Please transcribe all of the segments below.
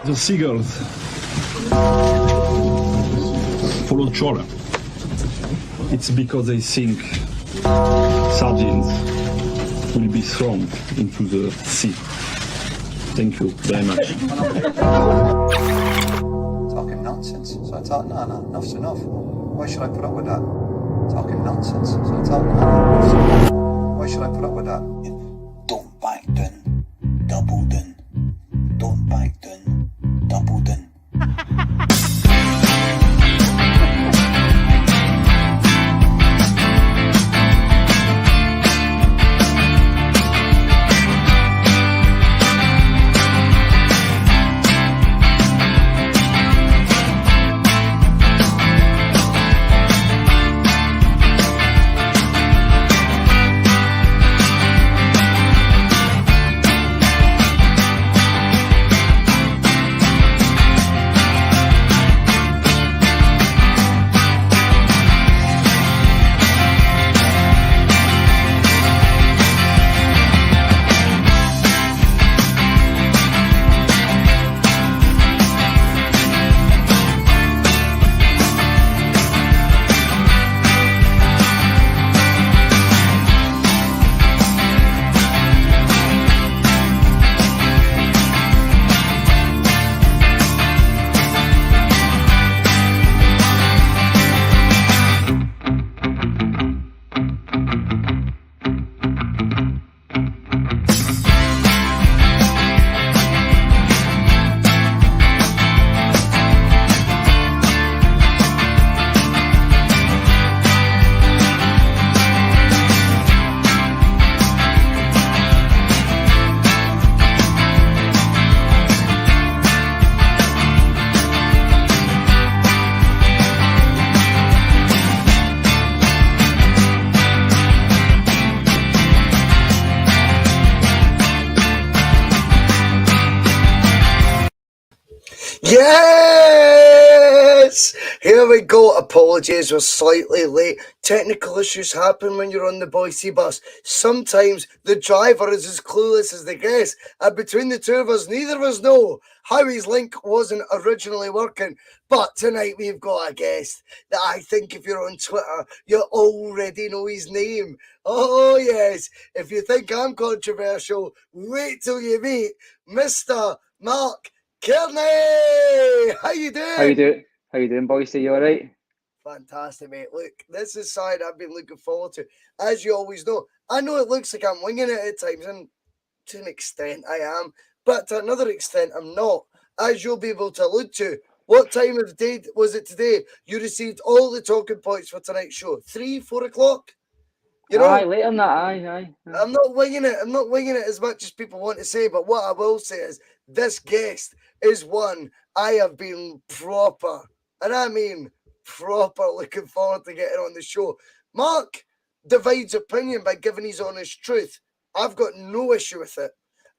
The seagulls follow trawler. It's because they think sardines will be thrown into the sea. Thank you very much. Talking nonsense. So I thought, no, enough's enough. Why should I put up with that? Talking nonsense. So I thought, no, enough's enough. Why should I put up with that? Don't back down, double down. Don't back down, double down. Yes! Here we go. Apologies, we're slightly late. Technical issues happen when you're on the Bhoycie bus. Sometimes the driver is as clueless as the guest, and between the two of us, neither of us know how his link wasn't originally working. But tonight we've got a guest that I think if you're on Twitter, you already know his name. Oh yes, if you think I'm controversial, wait till you meet Mr. Marc Cairney. How you doing? How you doing, Bhoycie? You all right? Fantastic, mate. Look, this is something I've been looking forward to. As you always know, I know it looks like I'm winging it at times, and to an extent I am, but to another extent I'm not. As you'll be able to allude to, what time of day was it today? You received all the talking points for tonight's show. 3, 4 o'clock? You know, Aye, later than that, aye. I'm not winging it. I'm not winging it as much as people want to say, but what I will say is this guest is one I have been proper, and I mean proper, looking forward to getting on the show. Marc divides opinion by giving his honest truth. I've got no issue with it.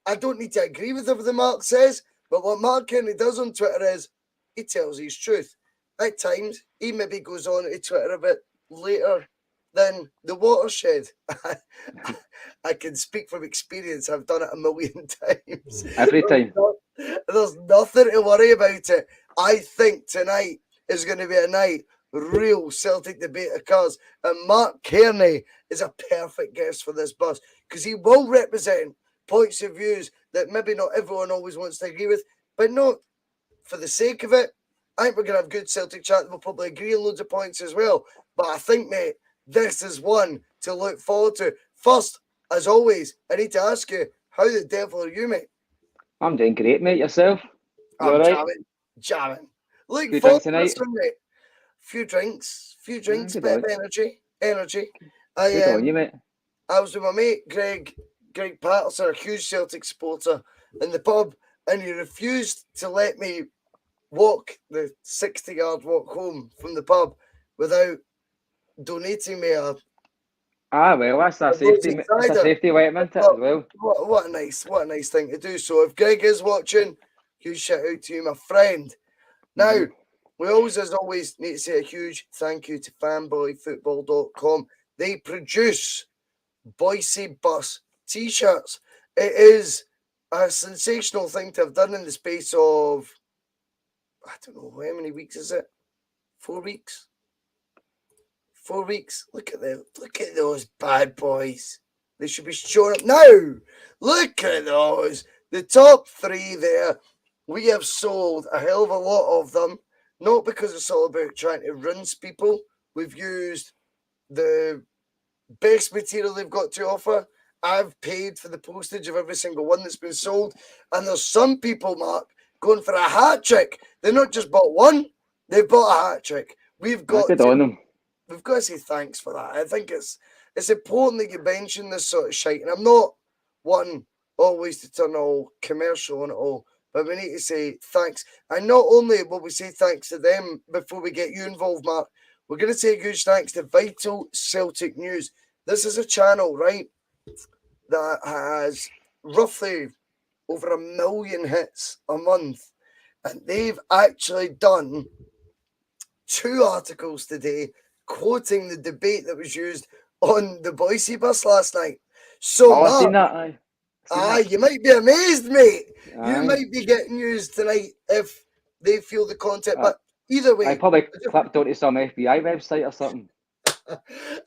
I don't need to agree with everything Marc says, but what Marc Cairney does on Twitter is he tells his truth. At times, he maybe goes on to Twitter a bit later than the watershed. I can speak from experience. I've done it a million times. Every time. There's nothing to worry about it. I think tonight is going to be a night real Celtic debate occurs, and Marc Cairney is a perfect guest for this bus because he will represent points of views that maybe not everyone always wants to agree with, but not for the sake of it. I think we're going to have good Celtic chat. We'll probably agree on loads of points as well. But I think, mate, this is one to look forward to. First, as always, I need to ask you, how the devil are you, mate? I'm doing great, mate. Yourself? You I'm all right? jamming. Look Few forward drinks to this one, mate. Few drinks, Good bit of on. energy. Good on you, mate. I was with my mate, Greg Patterson, a huge Celtic supporter, in the pub, and he refused to let me walk the 60-yard walk home from the pub without donating me a... Well, that's a safety item, isn't it, as well? What a nice thing to do. So if Greg is watching, huge shout out to you, my friend. Now, we always, as always, need to say a huge thank you to fanboyfootball.com. They produce Bhoycie Bus t-shirts. It is a sensational thing to have done in the space of I don't know, how many weeks is it? 4 weeks? 4 weeks. Look at them. Look at those bad boys. They should be showing up now. Look at those. The top 3 there. We have sold a hell of a lot of them. Not because it's all about trying to rinse people. We've used the best material they've got to offer. I've paid for the postage of every single one that's been sold. And there's some people, Mark, going for a hat trick. They've not just bought one, they've bought a hat trick. We've got to say thanks for that. I think it's important that you mention this sort of shit. And I'm not one always to turn all commercial on it all, but we need to say thanks. And not only will we say thanks to them before we get you involved, Mark, we're going to say a huge thanks to Vital Celtic News. This is a channel, right, that has roughly over 1 million hits a month. And they've actually done 2 articles today quoting the debate that was used on the Bhoycie bus last night. So, I've seen Mark, that. You might be amazed, mate. Aye. You might be getting used tonight if they feel the content. But either way, I probably clipped onto some FBI website or something.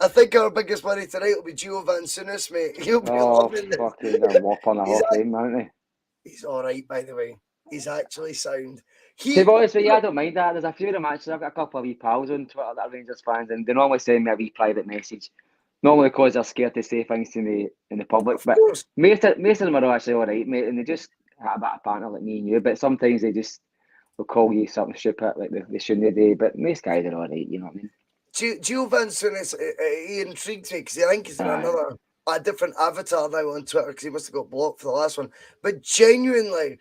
I think our biggest worry tonight will be Gio Van Sunis, mate. He'll be loving this. Fucking a whop on the Hall of Fame, aren't they? He's all right, by the way. He's actually sound. To be honest with you, I don't mind that. There's a few of them actually. I've got a couple of wee pals on Twitter that are Rangers fans, and they normally send me a wee private message. Normally because they're scared to say things to me in the public. But most of them are actually all right, mate, and they just have a bit of banter like me and you. But sometimes they just will call you something stupid like they shouldn't do. But most guys are all right, you know what I mean? Gio Van Sunis, he intrigues me because I think he's in a different avatar now on Twitter because he must have got blocked for the last one. But genuinely,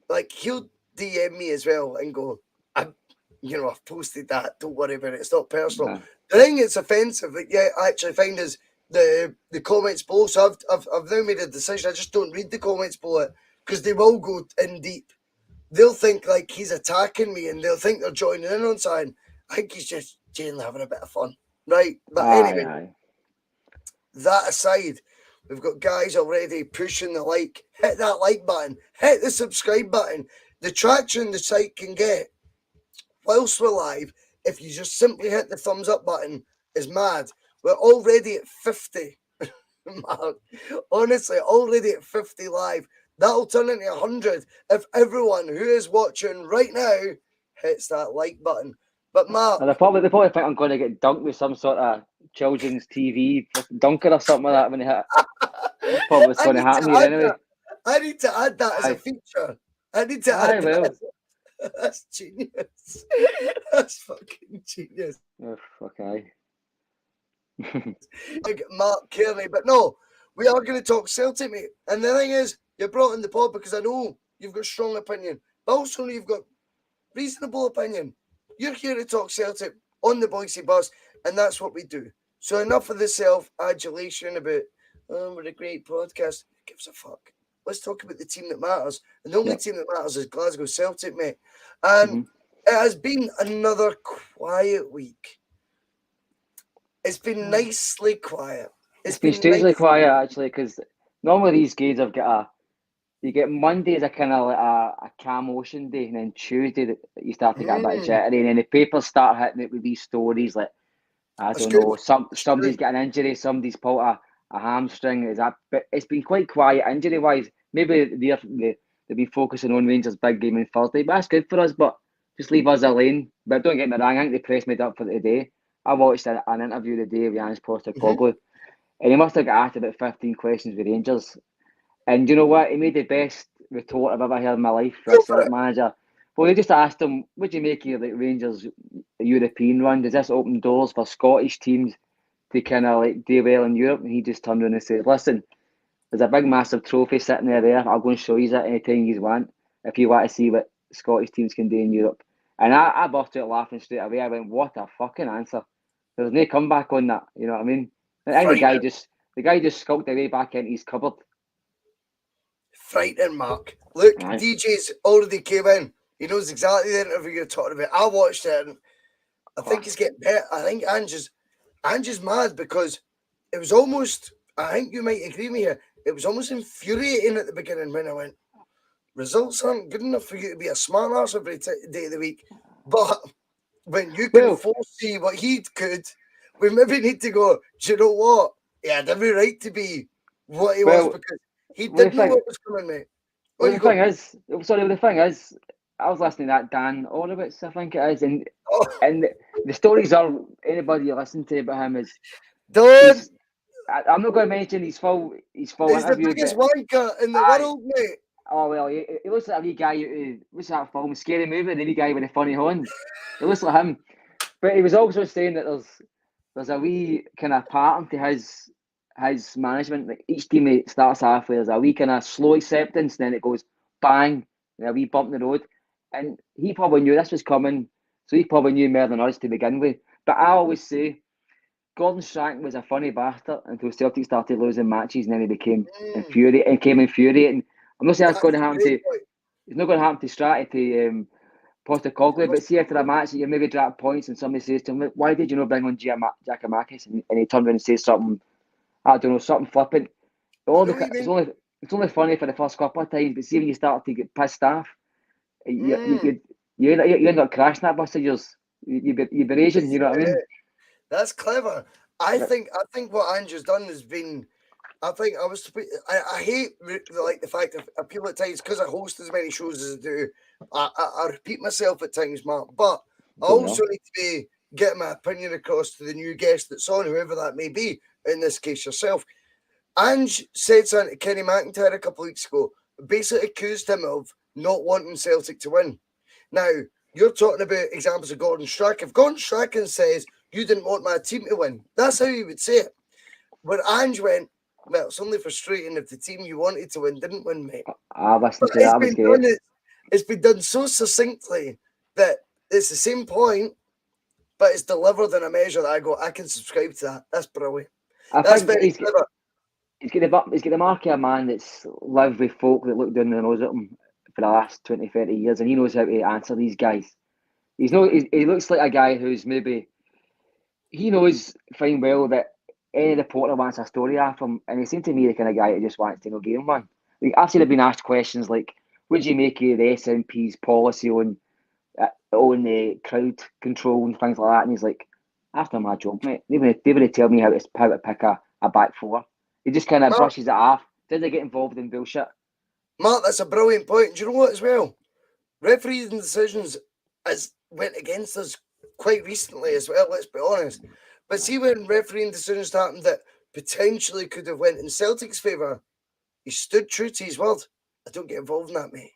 like, he'll DM me as well and go, I've posted that. Don't worry about it. It's not personal. The thing that's offensive that I actually find is the comments below. So I've now made a decision. I just don't read the comments below it because they will go in deep. They'll think like he's attacking me and they'll think they're joining in on something. I think he's just genuinely having a bit of fun, right? But anyway, that aside, we've got guys already pushing the like. Hit that like button. Hit the subscribe button. The traction the site can get whilst we're live, if you just simply hit the thumbs up button, is mad. We're already at 50. Mark, honestly, already at 50 live. That'll turn into 100 if everyone who is watching right now hits that like button. But Mark, they probably think I'm going to get dunked with some sort of children's TV dunker or something like that when they hit. That's probably what's going to happen here anyway. I need to add that as a feature. I need to add that. That's genius. That's fucking genius. Oh, fuck aye. Like Marc Cairney, but no, we are going to talk Celtic, mate. And the thing is, you're brought in the pod because I know you've got strong opinion, but also you've got reasonable opinion. You're here to talk Celtic on the Bhoycie bus, and that's what we do. So enough of the self-adulation about, we're a great podcast. Who gives a fuck? Let's talk about the team that matters. And the only team that matters is Glasgow Celtic, mate. And it has been another quiet week. It's been nicely quiet. It's been strangely quiet, actually, because normally these games you get Monday as a kind of like a calm ocean day, and then Tuesday you start to get a bit of jittery, and then the papers start hitting it with these stories like, I don't know, somebody's got an injury, somebody's pulled a hamstring. But it's been quite quiet injury wise. Maybe they've been focusing on Rangers' big game on Thursday, but that's good for us. But just leave us alone. But don't get me wrong, I think the press made up for today. I watched an interview today with Janis Postecoglou, and he must have got asked about 15 questions with Rangers. And you know what? He made the best retort I've ever heard in my life for a Celtic manager. Well, they just asked him, what do you make of Rangers' European run? Does this open doors for Scottish teams to kind of like do well in Europe? And he just turned around and said, listen, there's a big massive trophy sitting there. I'll go and show you that anytime you want, if you want to see what Scottish teams can do in Europe. And I burst out laughing straight away. I went, what a fucking answer. There's no comeback on that. You know what I mean? I think the guy just skulked away back into his cupboard. Frightening, Mark. Look, DJ's already came in. He knows exactly the interview you're talking about. I watched it, and I think he's getting better. I think Ange's mad because it was almost, I think you might agree with me here, it was almost infuriating at the beginning when I went, results aren't good enough for you to be a smart arse every day of the week. But when you can foresee what he could, we maybe need to go, do you know what? He had every right to be what he was because he did know what was coming, mate. Well, the thing is, I was listening to that Dan Orowitz, I think it is, and the stories are, anybody you listen to about him is, I'm not going to mention his full He's interview. The biggest wanker in the world, mate. Oh, well, he looks like a wee guy what's that film, Scary Movie, the wee guy with the funny horns. He looks like him. But he was also saying that there's a wee kind of pattern to his management. Like each team it starts halfway, there's a wee kind of slow acceptance, then it goes bang, and a wee bump in the road. And he probably knew this was coming, so he probably knew more than us to begin with. But I always say, Gordon Strachan was a funny bastard until Celtic started losing matches, and then he became infuriating. I'm not saying that's going to happen to. It's not going to happen to Stratty, to Postecoglou, but see after a match that you maybe drop points and somebody says to him, "Why did you not bring on Giacomakis?" and he turned around and says something, I don't know, something flippant. It's only funny for the first couple of times, but see when you start to get pissed off, you end up crashing that bus of yours. You be raging, you know what I mean? That's clever. I think what Andrew's done has been. I hate like the fact that I feel at times because I host as many shows as I do. I repeat myself at times, Mark. But I also need to be getting my opinion across to the new guest that's on, whoever that may be. In this case, yourself. Ange said something to Kenny McIntyre a couple of weeks ago. Basically accused him of not wanting Celtic to win. Now you're talking about examples of Gordon Strachan. If Gordon Strachan says you didn't want my team to win, that's how he would say it. But Ange went, well, it's only frustrating if the team you wanted to win didn't win, mate. It's been done so succinctly that it's the same point, but it's delivered in a measure that I go, I can subscribe to that. That's brilliant. That's very clever. He's got the mark of a man that's lived with folk that look down their nose at him for the last 20, 30 years, and he knows how to answer these guys. He looks like a guy who's maybe, he knows fine well that any reporter wants a story off him, and he seemed to me the kind of guy that just wants to give him one. Like, I've seen him been asked questions like, "Would you make of the SNP's policy on the crowd control and things like that?" And he's like, "That's not my job, mate. They would tell me how to pick a back four." He just kind of brushes it off. Doesn't get involved in bullshit. Mark, that's a brilliant point. Do you know what as well? Referees and decisions went against us quite recently as well, let's be honest. But see when refereeing decisions happened that potentially could have went in Celtic's favour, he stood true to his word. I don't get involved in that, mate.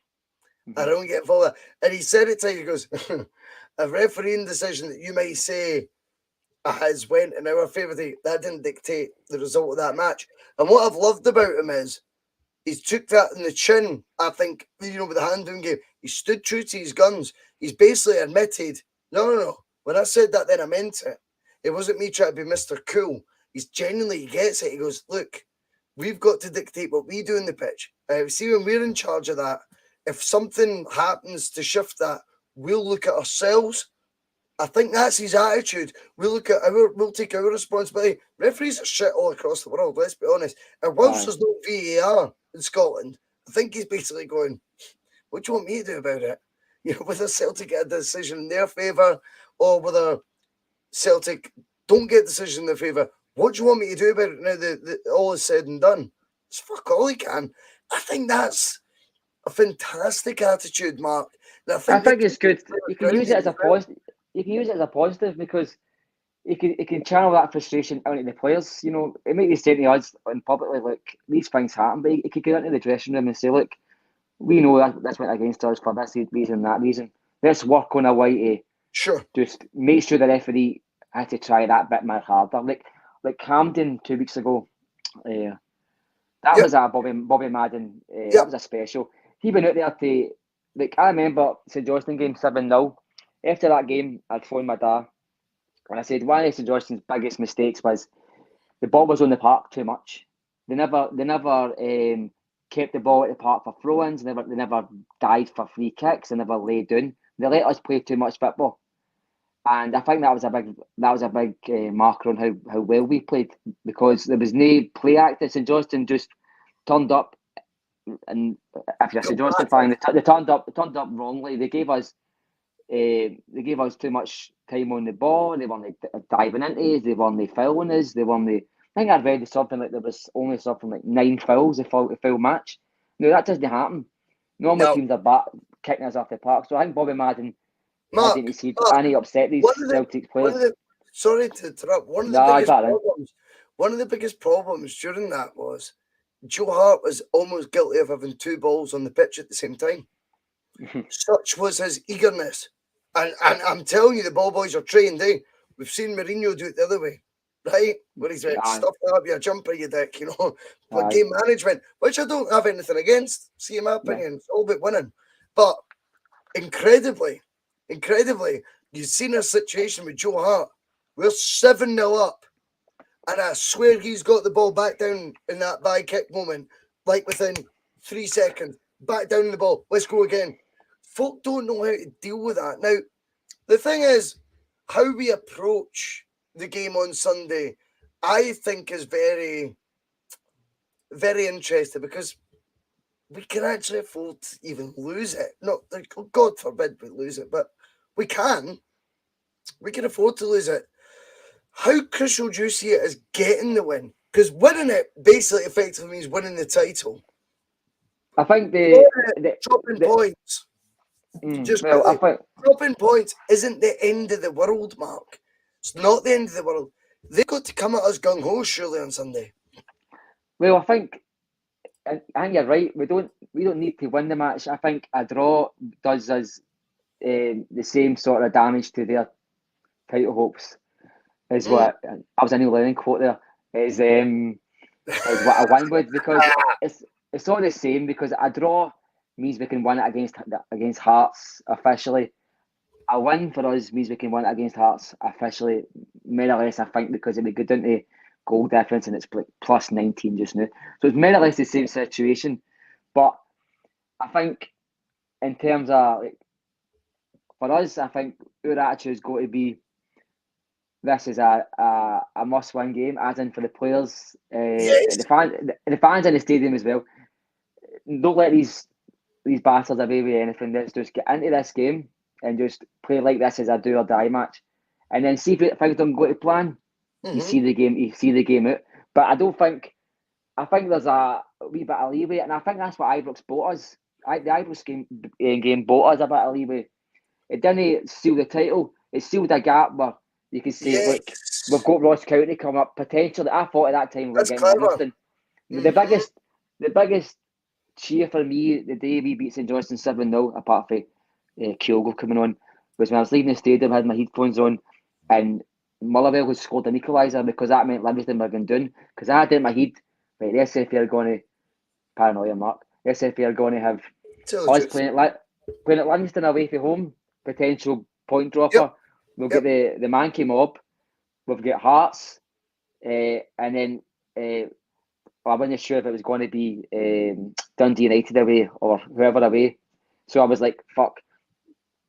I don't get involved in that. And he said it to you, he goes, a refereeing decision that you might say has went in our favour, that didn't dictate the result of that match. And what I've loved about him is he's took that in the chin, I think, with the hand-down game. He stood true to his guns. He's basically admitted, no. When I said that, then I meant it. It wasn't me trying to be Mr. Cool. He gets it. He goes, look, we've got to dictate what we do in the pitch. See, when we're in charge of that, if something happens to shift that, we'll look at ourselves. I think that's his attitude. We'll take our responsibility. Referees are shit all across the world, let's be honest. And whilst there's no VAR in Scotland, I think he's basically going, what do you want me to do about it? Whether Celtic get a decision in their favour or whether Celtic don't get a decision in their favour, what do you want me to do about it now that all is said and done? It's fuck all he can. I think that's a fantastic attitude, Mark. I think it's good. You can use it as a positive. You can use it as a positive because it can channel that frustration out of the players. It might be saying to us in publicly, look, these things happen, but it could go into the dressing room and say, look, we know that's went against us for this reason and that reason. Let's work on a way to just make sure the referee had to try that bit more harder. Like Camden 2 weeks ago, that was a Bobby Madden. That was a special. He went out there to, I remember St Johnstone game 7-0. After that game, I'd phoned my dad and I said one of St Johnstone's biggest mistakes was the ball was on the park too much. They never kept the ball at the park for throw-ins. They never dived for free kicks. They never laid down. They let us play too much football, and I think that was a big marker on how well we played because there was no play act. St Johnstone just turned up and if you're a St Johnstone fan, they turned up wrongly. They gave us too much time on the ball. They weren't diving into us. They weren't fouling us. They weren't. I think I read something like there was only something like 9 fouls a full match. No, that doesn't happen. Normally teams are kicking us off the park. So I think Bobby Madden didn't see any upset these Celtic players. Sorry to interrupt. One of the biggest problems during that was Joe Hart was almost guilty of having 2 balls on the pitch at the same time. Such was his eagerness. And I'm telling you, the ball boys are trained, eh? We've seen Mourinho do it the other way, right? Where he's like, stuff up your jumper, you dick, you know. But game management, which I don't have anything against. See, in my opinion, it's all about winning. But incredibly, you've seen a situation with Joe Hart. We're 7-0 up. And I swear he's got the ball back down in that by kick moment, like within 3 seconds. Back down the ball. Let's go again. Folk don't know how to deal with that. Now, the thing is, how we approach the game on Sunday, I think is very, very interesting because we can actually afford to even lose it. Not, God forbid we lose it, but we can. We can afford to lose it. How crucial do you see it as getting the win? Because winning it basically effectively means winning the title. I think dropping points. Dropping points isn't the end of the world, Mark. It's not the end of the world. They've got to come at us gung ho surely on Sunday. Well, I think you're right. We don't need to win the match. I think a draw does us the same sort of damage to their title hopes as what I was a Neil Lennon quote there is what a win would, because it's not the same, because a draw means we can win it against Hearts officially. A win for us means we can win it against Hearts officially, more or less, I think, because it would go down to goal difference and it's like plus 19 just now. So it's more or less the same situation. But I think in terms of, like, for us, I think our attitude has got to be, this is a must-win game, as in for the players, the fans in the stadium as well. Don't let these bastards away with anything. Let's just get into this game and just play like this as a do or die match, and then see if things don't go to plan. You see the game out. But I think there's a wee bit of leeway, and I think that's what Ibrox bought us. The Ibrox game bought us a bit of leeway. It didn't seal the title. It sealed a gap where you can say, look, we've got Ross County coming up potentially. I thought at that time we were getting Livingston. The biggest cheer for me the day we beat St Johnstone 7-0, apart from Kyogo coming on, was when I was leaving the stadium, I had my headphones on, and Motherwell had scored an equaliser, because that meant Livingston were going down. Because I had in my head, right, the SFA are going to, paranoia Mark, the SFA are going to have us playing at Livingston away from home, potential point dropper. Yep. We'll get the Mankey mob, we'll get Hearts, and then I wasn't sure if it was going to be Dundee United away or whoever away. So I was like, fuck,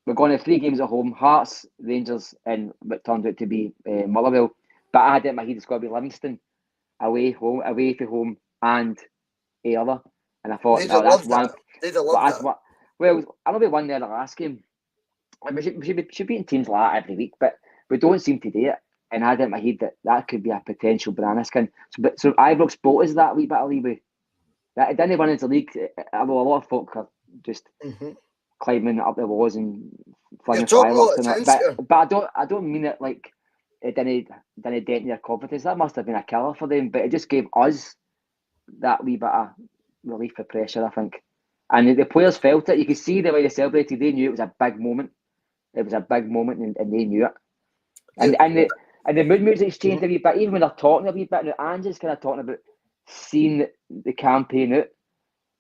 we're going to have 3 games at home, Hearts, Rangers, and what turned out to be Motherwell. But I had it in my head it's got to be Livingston away from home, and other. And I thought, that's one. Well, I know we won there the last game. We should be beating teams like that every week, but we don't seem to do it. And I had it in my head that could be a potential banana skin. So Ibrox bought us that wee bit of leeway. That it didn't run into the league. A lot of folk are just climbing up the walls and flinging fireworks and that. But I don't mean it like it didn't dent their confidence. That must have been a killer for them. But it just gave us that wee bit of relief of pressure, I think. And the players felt it. You could see the way they celebrated. They knew it was a big moment. It was a big moment, and they knew it. And the mood music's changed a wee bit. Even when they're talking a wee bit now, Ange's kind of talking about seeing the campaign out.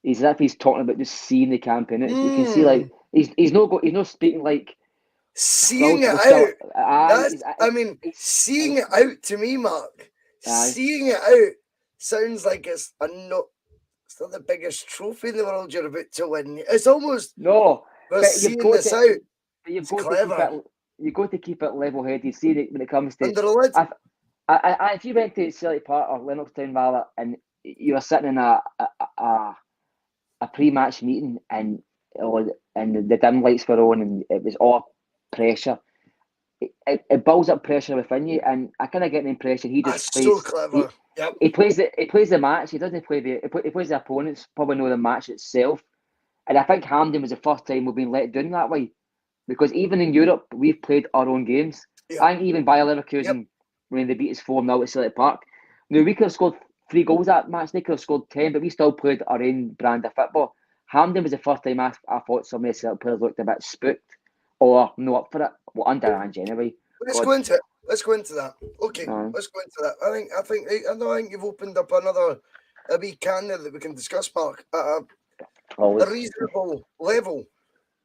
He's as if he's talking about just seeing the campaign out. You can see, like, he's not speaking like seeing it out. Seeing it out to me, Mark. Seeing it out sounds like it's not the biggest trophy in the world you're about to win. It's almost seeing this out. But you've got to keep it level-headed. See that when it comes to if you went to Celtic Park or Lennoxtown rather, and you were sitting in a a pre-match meeting and the dim lights were on and it was all pressure. It builds up pressure within you, and I kind of get the impression he just That's so plays. clever. Yep. He plays the match. He doesn't play he plays the opponents. Probably know the match itself. And I think Hampden was the first time we've been let down that way, because even in Europe we've played our own games. Yep. I think even Bayer Leverkusen when they beat us 4-0 at Celtic Park. Now we could have scored 3 goals that match. They could have scored 10, but we still played our own brand of football. Hampden was the first time I thought some of the Celtic players looked a bit spooked or not up for it. Well, under Ange anyway. Let's go into it. Let's go into that. Okay, let's go into that. I think you've opened up a wee can there that we can discuss, Mark. At a reasonable level.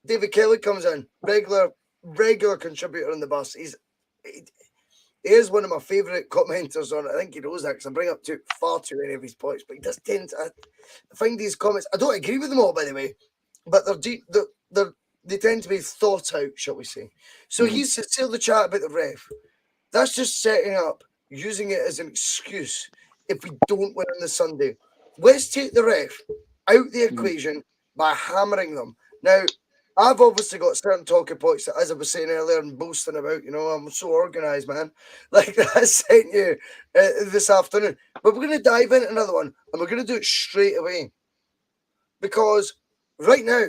David Kelly comes in, regular contributor on the bus. He is one of my favourite commenters on it. I think he knows that because I bring up far too many of his points, but he does tend to. I find these comments. I don't agree with them all, by the way, but they tend to be thought out, shall we say? So he said, "Tell the chat about the ref. That's just setting up, using it as an excuse if we don't win on the Sunday. Let's take the ref out the equation by hammering them." Now, I've obviously got certain talking points that, as I was saying earlier and boasting about, I'm so organised, man. Like that I sent you this afternoon. But we're going to dive into another one, and we're going to do it straight away. Because right now,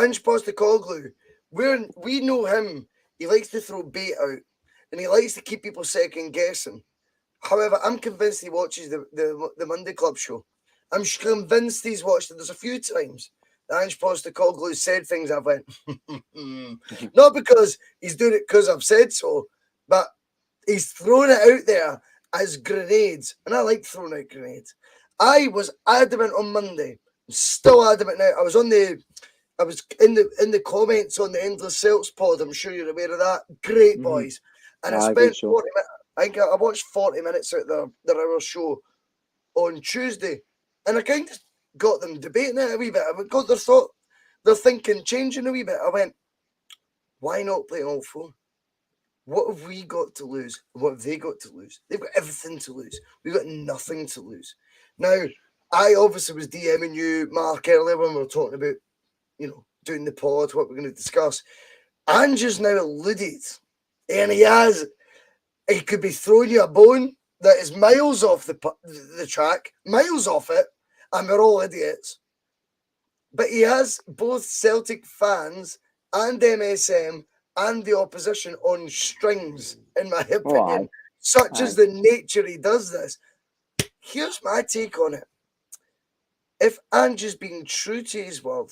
Ange Postecoglou, we know him. He likes to throw bait out, and he likes to keep people second guessing. However, I'm convinced he watches the Monday Club show. I'm convinced he's watched it. There's a few times that Ange Postecoglou said things I've went, not because he's doing it because I've said so, but he's thrown it out there as grenades, and I like throwing out grenades. I was adamant on Monday, still adamant now. I was in the comments on the Endless Celts pod. I'm sure you're aware of that. Great boys. And I spent 40 minutes. I think I watched 40 minutes out of their hour show on Tuesday, and I kind of got them debating it a wee bit. I got their thinking changing a wee bit. I went, why not play all 4? What have we got to lose? What have they got to lose? They've got everything to lose. We've got nothing to lose. Now, I obviously was DMing you, Mark, earlier when we were talking about, doing the pod, what we're going to discuss. Ange has now alluded, and he could be throwing you a bone that is miles off the track, miles off it, and we're all idiots. But he has both Celtic fans and MSM and the opposition on strings, in my opinion, such as the nature he does this. Here's my take on it. If Ange is being true to his word,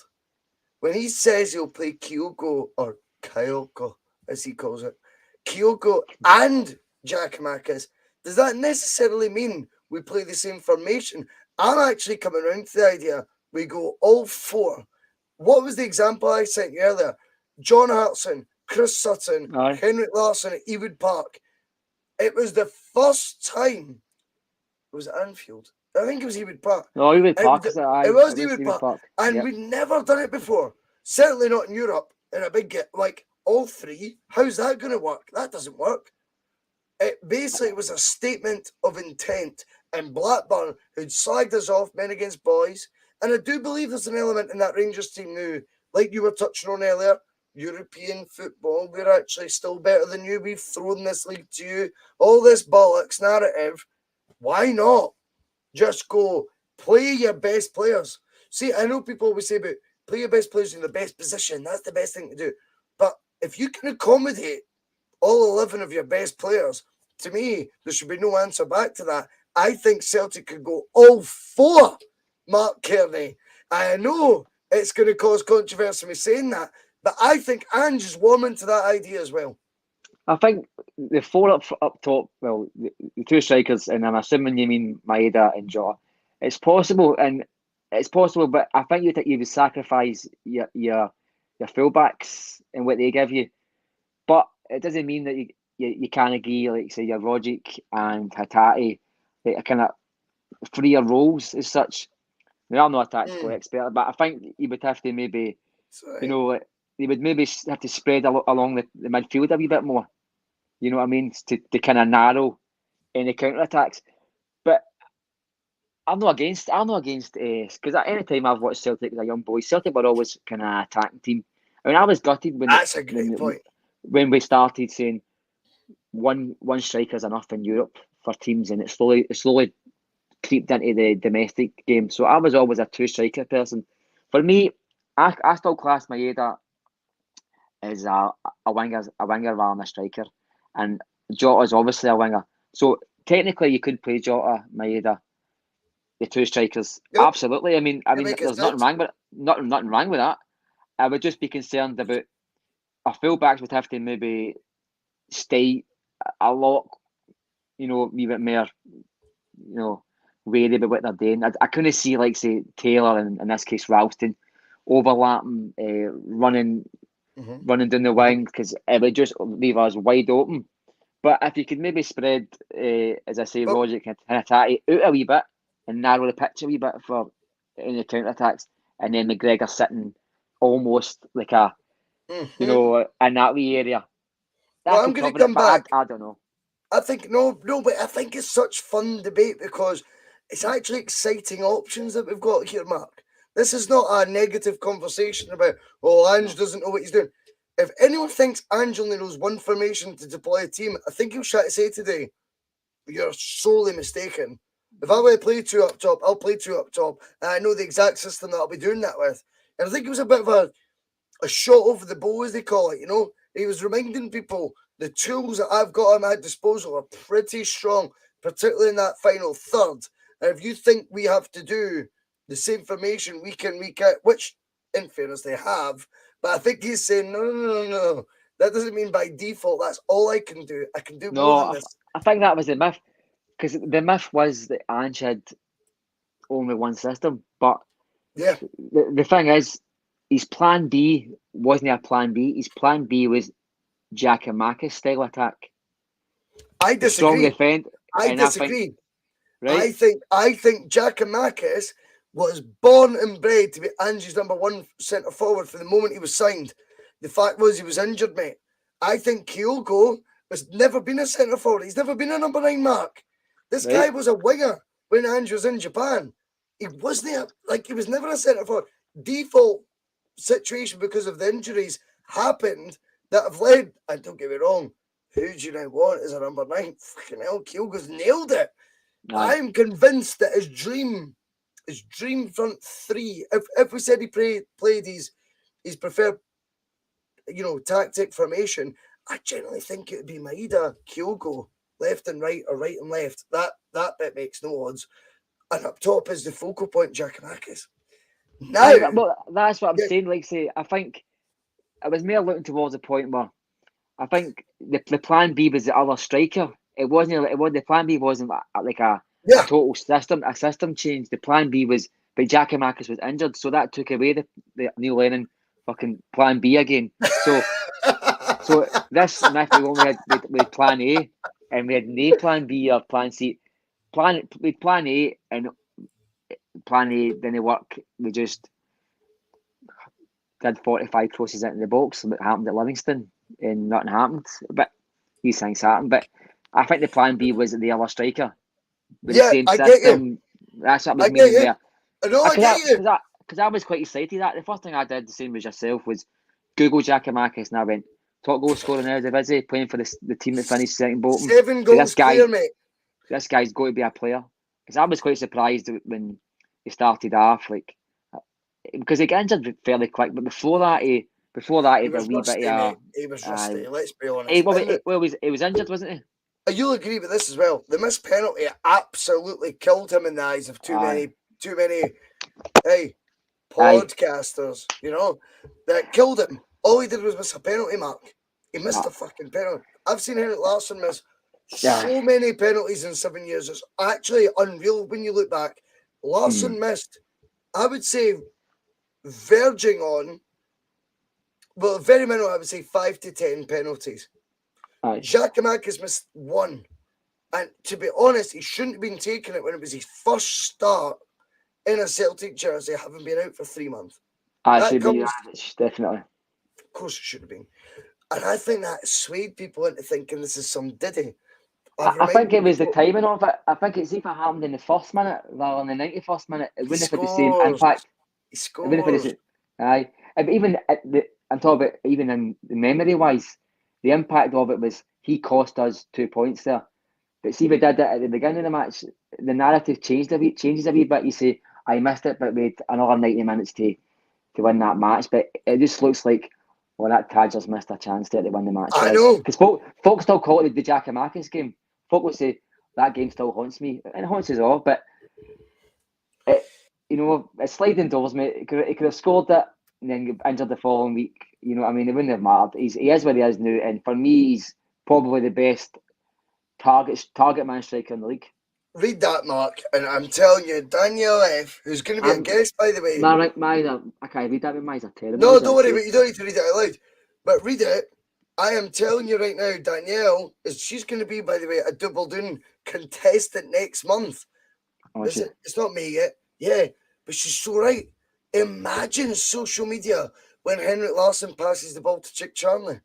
when he says he'll play Kyogo, or Kyoko, as he calls it, Kyogo and Giakoumakis, does that necessarily mean we play the same formation? I'm actually coming around to the idea we go all 4. What was the example I sent you earlier? John Hartson, Chris Sutton, Henrik Larsson at Ewood Park. It was the first time. It was Anfield. I think it was Ewood Park. No, Ewood Park. It was Ewood Park. And we'd never done it before. Certainly not in Europe. In a big like all 3. How's that going to work? That doesn't work. It basically was a statement of intent. And Blackburn, who'd slagged us off, men against boys. And I do believe there's an element in that Rangers team now, like you were touching on earlier, European football, we're actually still better than you. We've thrown this league to you. All this bollocks narrative. Why not just go play your best players? See, I know people always say about play your best players in the best position. That's the best thing to do. But if you can accommodate all 11 of your best players, to me, there should be no answer back to that. I think Celtic could go all 4, Marc Cairney. I know it's going to cause controversy me saying that, but I think Ange is warming to that idea as well. I think the 4 up top, well, the 2 strikers, and I'm assuming you mean Maeda and Jota. It's possible, but I think you would sacrifice your fullbacks and what they give you. But it doesn't mean that you can't agree, like say your Rogic and Hatate, like a kind of freer roles as such. I mean, I'm not a tactical expert, but I think you would have to maybe, they would maybe have to spread along the midfield a wee bit more. You know what I mean? To kind of narrow any counter attacks. But not against because at any time I've watched Celtic as a young boy, Celtic were always kind of attacking team. I mean, I was gutted That's a great point. when we started saying one striker is enough in Europe for teams, and it slowly creeped into the domestic game. So I was always a two striker person. For me, I still class Maeda as a winger rather than a striker, and Jota is obviously a winger. So technically, you could play Jota, Maeda, the two strikers. Yep. Absolutely. I mean, there's nothing wrong with that. I would just be concerned about our fullbacks would have to maybe stay a lot, a wee bit more, wary about what they're doing. I couldn't see, like, say, Taylor and in this case Ralston overlapping, running down the wing, because it would just leave us wide open. But if you could maybe spread, as I say, Rogic and Hatate out a wee bit and narrow the pitch a wee bit for any counter attacks, and then McGregor sitting almost like a, in that wee area. Well, I'm going to come back. I don't know. I think but I think it's such fun debate because it's actually exciting options that we've got here, Mark. This is not a negative conversation about, Ange doesn't know what he's doing. If anyone thinks Ange only knows one formation to deploy a team, I think he'll try to say today, you're sorely mistaken. If I want to play two up top, I'll play two up top, and I know the exact system that I'll be doing that with. And I think it was a bit of a shot over the bow, as they call it, He was reminding people the tools that I've got at my disposal are pretty strong, particularly in that final third. And if you think we have to do the same formation week in, week out, which, in fairness, they have, but I think he's saying, no. That doesn't mean by default that's all I can do. I can do more than this. I think that was the myth, because the myth was that Ange had only one system. But yeah, the thing is, his plan B wasn't a plan B. His plan B was Giakoumakis style attack. I disagree. Strong defend. I disagree. Right? I think Giakoumakis was born and bred to be Ange's number one centre forward from the moment he was signed. The fact was he was injured, mate. I think Kyogo has never been a centre forward. He's never been a number 9 mark. This guy was a winger when Ange was in Japan. He wasn't he was never a centre forward. Default situation because of the injuries happened that have led, and don't get me wrong, who do you now want as a number 9? Fucking hell, Kyogo's nailed it. No. I'm convinced that his dream front three, if we said he played his preferred, tactic formation, I generally think it would be Maeda, Kyogo, left and right or right and left. That bit makes no odds. And up top is the focal point, Giakoumakis. Now, that's what I'm saying. Like, say, I think I was more looking towards the point where I think the plan B was the other striker. It wasn't. The plan B wasn't like a total system change. The plan B was, but Giakoumakis was injured, so that took away the Neil Lennon fucking plan B again. So this myth we only had plan A, and we had no plan B or plan C. Plan A, and plan A didn't work. We just did 45 crosses into the box. What happened at Livingston, and nothing happened. But these things happen. But I think the plan B was the other striker. With the same system. Get you. That's what was meaning there. I get you. Because I was quite excited. The first thing I did, the same as yourself, was Google Giakoumakis, and I went, top goal scorer in Eredivisie, playing for the team that finished second bottom. 7 goals clear, mate. This guy's got to be a player. Because I was quite surprised when he started off, because he got injured fairly quick. But before that, he had a wee bit of. He was rusty. Let's be honest. He was injured, wasn't he? You'll agree with this as well. The missed penalty absolutely killed him in the eyes of too many podcasters, that killed him. All he did was miss a penalty, Mark. He missed a fucking penalty. I've seen Henrik Larsson miss so many penalties in 7 years. It's actually unreal when you look back. Larsson missed, I would say, verging on, very minimal, I would say 5 to 10 penalties. Giakoumakis missed 1. And to be honest, he shouldn't have been taking it when it was his first start in a Celtic jersey, having been out for 3 months. Definitely. Of course it should have been. And I think that swayed people into thinking this is some Diddy. I think it was the timing of it. I think it's even happened in the first minute rather than the 91st minute. It wouldn't have had the same impact. He It wouldn't have had the scores. same. Aye. But even I'm talking about even in memory wise, the impact of it was he cost us 2 points there. But see, we did it at the beginning of the match. The narrative changes a wee bit. You say, I missed it, but we had another 90 minutes to win that match. But it just looks like, well, that Tadger's missed a chance there to win the match. I know. Because folk still call it the Giakoumakis game. Folk will say, that game still haunts me. And it haunts us all. But, it's sliding doors, mate. He could have scored it and then get injured the following week. You know what I mean? It wouldn't have mattered. He is where he is now. And for me, he's probably the best target man striker in the league. Read that, Mark, and I'm telling you, Danielle F, who's going to be a guest, by the way. I can't read that, but mine's are terrible. No, don't worry, but you don't need to read it out loud. But read it. I am telling you right now, Danielle, she's going to be, by the way, a Double Doon contestant next month. Oh, it's not me yet. Yeah, but she's so right. Imagine social media when Henrik Larsson passes the ball to Chick Charnley.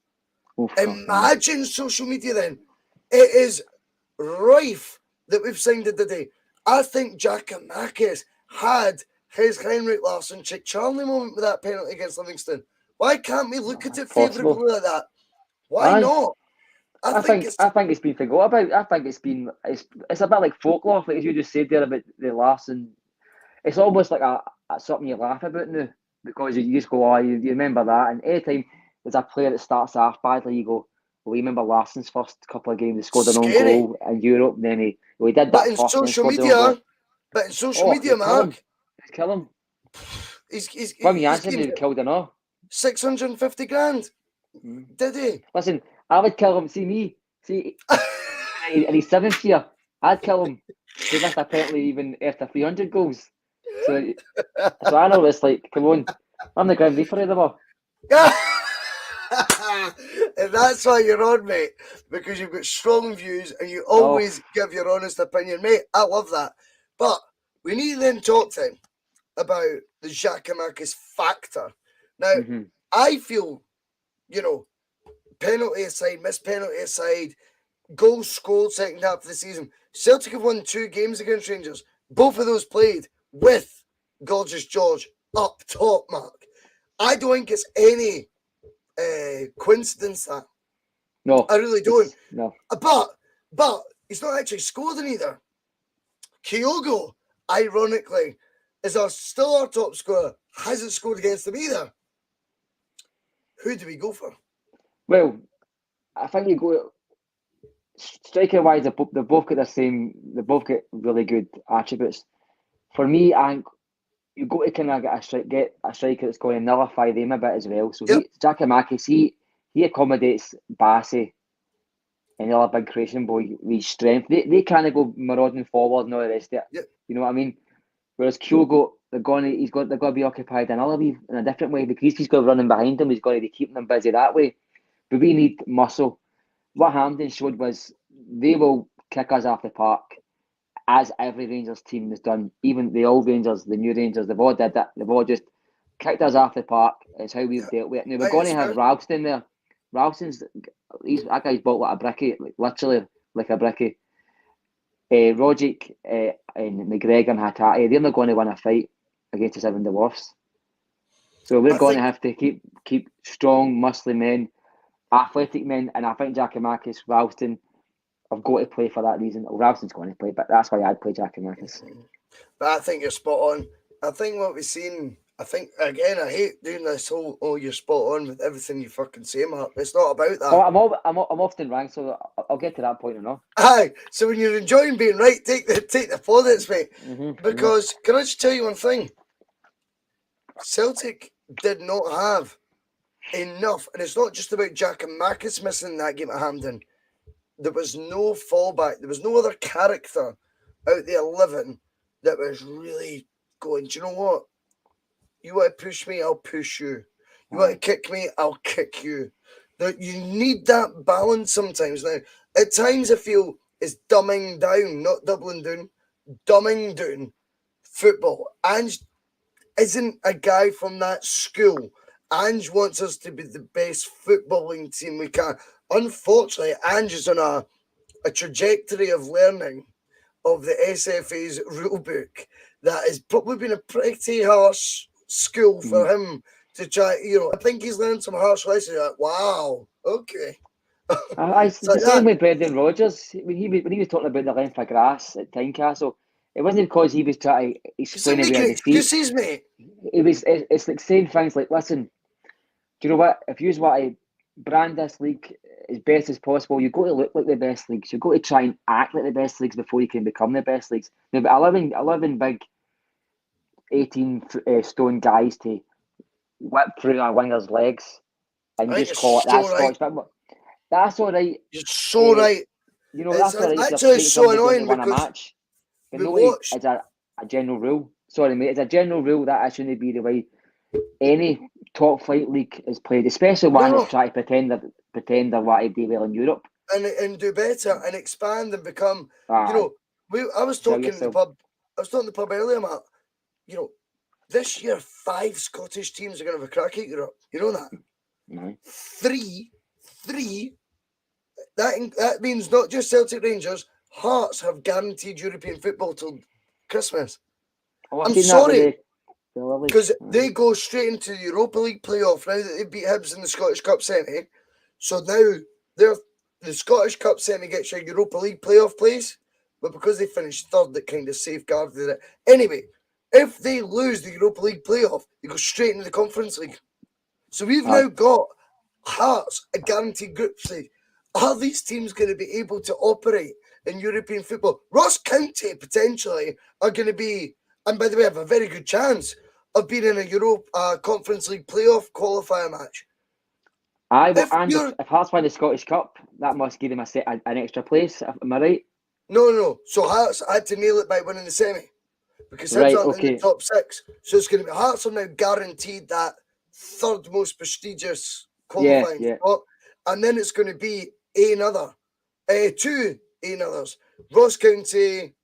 Imagine social media then. It is rife that we've signed it today. I think Giakoumakis had his Henrik Larsson Chick Charnley moment with that penalty against Livingston. Why can't we look at it favourably like that? Why not? I think it's been forgotten about. I think it's a bit like folklore, like as you just said there about the Larsson. It's almost like a something you laugh about now because you just go, you remember that, and anytime there's a player that starts off badly, you go, well, you remember Larsson's first couple of games, he scored an own goal in Europe, and then he did that. But in social media, Mark, kill him. He's killed enough. 650 grand. Did he? Listen, I would kill him. See me. See, and he's 7th year. I'd kill him. He missed a penalty even after 300 goals. So I know it's like, come on, I'm the Grim Reaper of the ball. And that's why you're on, mate, because you've got strong views and you always give your honest opinion, mate. I love that. But we need to then talk then about the Giakoumakis factor. Now, I feel, penalty aside, missed penalty aside, goals scored second half of the season, Celtic have won 2 games against Rangers. Both of those played with Gorgeous George up top, Mark. I don't think it's any coincidence that. No, I really don't. No, but he's not actually scored in either. Kyogo, ironically, is still our top scorer. Hasn't scored against them either. Who do we go for? Well, I think you go striker wise. They both got the same. They both get really good attributes. For me, I think you go to kind of get a striker that's going to nullify them a bit as well. So Giakoumakis, he accommodates Bhoycie and the other big Croatian boy with his strength. They kind of go marauding forward and all the rest of it. Yep. You know what I mean? Whereas Kyogo, they've got to be occupied in a different way because he's got running behind them. He's got to be keeping them busy that way. But we need muscle. What Hampden showed was they will kick us off the park, as every Rangers team has done. Even the old Rangers, the new Rangers, they've all did that. They've all just kicked us off the park. It's how we've dealt with it. Now, we're going to have Ralston there. Ralston's, that guy's built like a brickie, like literally like a brickie. Rogic and McGregor and Hatate, they're not going to win a fight against the 7 dwarfs. So we're going to have to keep strong, muscly men, athletic men, and I think Giakoumakis, Ralston, I've got to play for that reason. Ralston's going to play, but that's why I'd play Giakoumakis. But I think you're spot on. I think what we've seen, I hate doing this whole, you're spot on with everything you fucking say, Mark. It's not about that. Oh, I'm often wrong, so I'll get to that point or not. Aye, so when you're enjoying being right, take the plaudits, mate. Because, can I just tell you one thing? Celtic did not have enough, and it's not just about Giakoumakis missing that game at Hampden. There was no fallback. There was no other character out there living that was really going, do you know what? You want to push me, I'll push you. You want to kick me, I'll kick you. You need that balance sometimes. Now, at times I feel it's dumbing down, not doubling down, dumbing down football. Ange isn't a guy from that school. Ange wants us to be the best footballing team we can. Unfortunately, Ange is on a trajectory of learning of the SFA's rule book that has probably been a pretty harsh school for him to try. I think he's learned some harsh lessons. Like, wow, okay. It's the same with Brendan Rodgers. When he was talking about the length of grass at Tynecastle, it wasn't because he was trying to explain it with excuses, mate. It's like saying things like, listen, do you know what? If you want to brand this league as best as possible, you've got to look like the best leagues. You've got to try and act like the best leagues before you can become the best leagues. Now, but 11 big 18-stone guys to whip through a winger's legs and just call it that Scottish football. That's all right. You're so right. That's all right. Actually, it's so annoying win a because match. But it's a general rule. Sorry, mate. It's a general rule that shouldn't be the way any top flight league is played, especially one that's trying to pretend they're what to do well in Europe and do better and expand and become. I was talking in the pub. I was talking in the pub earlier, Matt. This year 5 Scottish teams are going to have a crack at Europe. You know that? No. Three. That means not just Celtic, Rangers. Hearts have guaranteed European football till Christmas. I'm sorry, because they go straight into the Europa League playoff now that they beat Hibs in the Scottish Cup semi. So now the Scottish Cup semi gets your Europa League playoff place, but because they finished third, that kind of safeguarded it. Anyway, if they lose the Europa League playoff, they go straight into the Conference League. So we've now got Hearts, a guaranteed group stage. Are these teams going to be able to operate in European football? Ross County potentially are going to be, and by the way, have a very good chance of being in a Conference League playoff qualifier match. If Hearts win the Scottish Cup, that must give them an extra place. Am I right? No. So Hearts had to nail it by winning the semi because Hibs aren't in the top 6. So it's going to be Hearts have now guaranteed that third most prestigious qualifying spot, and then it's going to be two others: Ross County,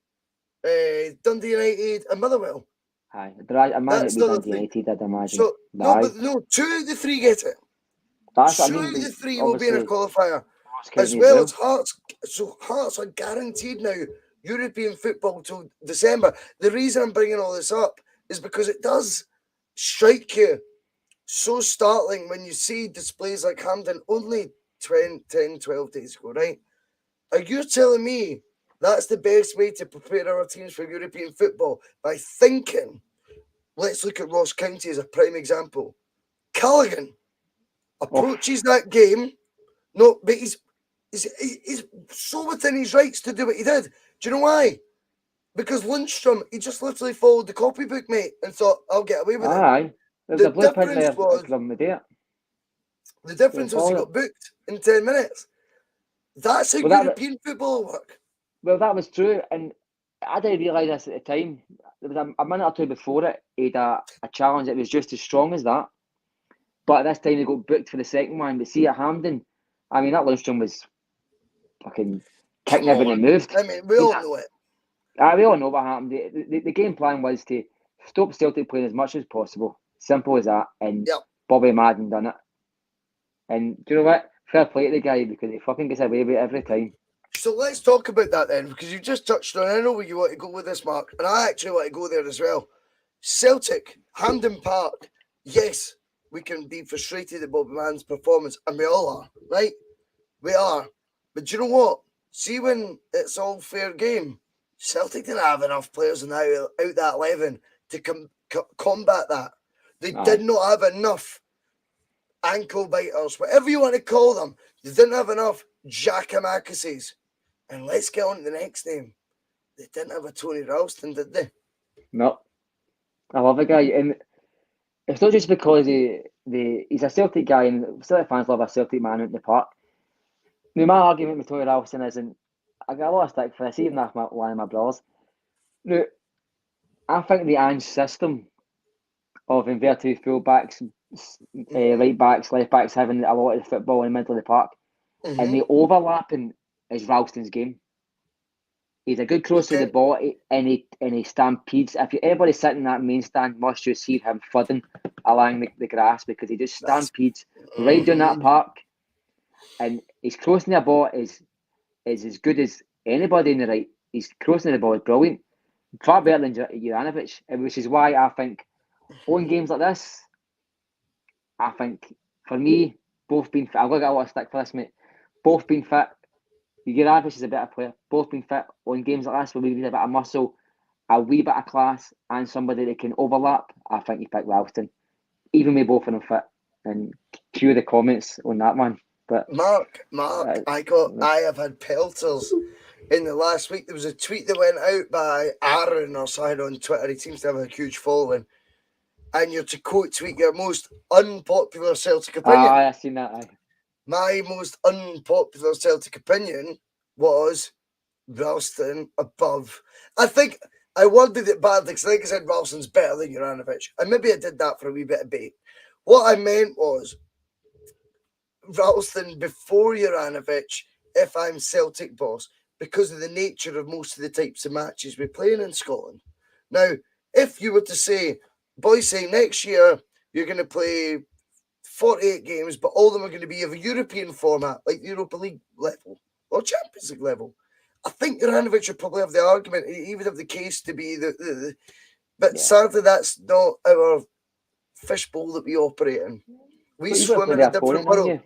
Dundee United, and Motherwell. Aye, but I imagine it'd be Dundee United, I'd imagine. So, no, 2 of the 3 get it. That's 2 of the 3 will be in a qualifier, as well as Hearts. So Hearts are guaranteed now European football till December. The reason I'm bringing all this up is because it does strike you so startling when you see displays like Hampden only 10, 12 days ago, right? Are you telling me that's the best way to prepare our teams for European football? By thinking, let's look at Ross County as a prime example. Callaghan approaches that game, but he's so within his rights to do what he did. Do you know why? Because Lundstrom, he just literally followed the copybook, mate, and thought, I'll get away with it. Aye. There's a blueprint there from the day. The difference was he got booked in 10 minutes. That's how European football work. Well, that was true, and I didn't realise this at the time. There was a minute or two before it, he had a challenge that was just as strong as that. But at this time, he got booked for the second one. But see, at Hampden, I mean, that Lundstrom was fucking kicking everything and moved. I mean, we all know it. We all know what happened. The game plan was to stop Celtic playing as much as possible. Simple as that. And Bobby Madden done it. And do you know what? Fair play to the guy because he fucking gets away with it every time. So let's talk about that then, because you just touched on, I know where you want to go with this, Mark, and I actually want to go there as well. Celtic, Hampden Park, yes, we can be frustrated at Bobby Madden's performance, and we all are, right? We are. But do you know what? See, when it's all fair game, Celtic didn't have enough players out that 11 to combat that. They did not have enough ankle biters, whatever you want to call them. They didn't have enough Giakoumakis. And let's get on to the next name. They didn't have a Tony Ralston, did they? No. I love the guy. And it's not just because he's a Celtic guy and Celtic fans love a Celtic man out in the park. Now, my argument with Tony Ralston isn't, I got a lot of stick for this, even after one of my brothers. Now, I think the Ange system of inverted full-backs, right-backs, left-backs having a lot of football in the middle of the park, and the overlapping is Ralston's game. He's a good crosser of the ball and he stampedes. If anybody sitting in that main stand must just see him flooding along the grass because he just stampedes right down that park and he's crossing the ball is is as good as anybody in the right. He's crossing the ball is brilliant, far better than Juranovic, which is why I think on games like this, I think for me, both being fit. I've got to get a lot of stick for this, mate. Both being fit. Juranovic is a better player. Both being fit on games like this, where we need a bit of muscle, a wee bit of class, and somebody that can overlap. I think you pick Ralston, even with both of them fit. And cue the comments on that one. But Mark, I have had pelters in the last week. There was a tweet that went out by Aaron or something on Twitter. He seems to have a huge following. And you're to quote tweet your most unpopular Celtic opinion. I seen that. Aye. My most unpopular Celtic opinion was Ralston above. I think I worded it badly because I think I said Ralston's better than Juranovic. And maybe I did that for a wee bit of bait. What I meant was Ralston before Juranovic if I'm Celtic boss because of the nature of most of the types of matches we're playing in Scotland. Now, if you were to say, Bhoycie, next year you're going to play 48 games, but all of them are going to be of a European format, like Europa League level or Champions League level, I think Juranovic would probably have the argument. He would have the case to be but sadly, that's not our fishbowl that we operate in. We swim in a different world.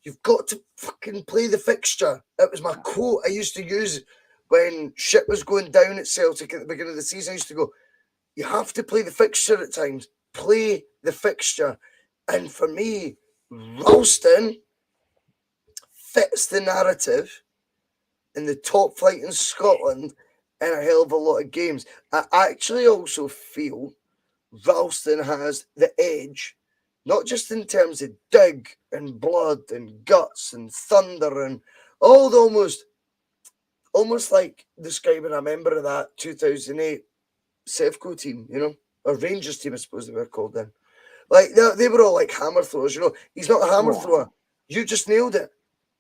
You've got to fucking play the fixture. That was my quote I used to use when shit was going down at Celtic at the beginning of the season. I used to go, you have to play the fixture at times. Play the fixture. And for me, Ralston fits the narrative in the top flight in Scotland in a hell of a lot of games. I actually also feel Ralston has the edge, not just in terms of dig and blood and guts and thunder and all the almost like describing a member of that 2008 Sevco team, you know, or Rangers team, I suppose they were called then. Like, they were all like hammer throwers, you know. He's not a hammer thrower. You just nailed it.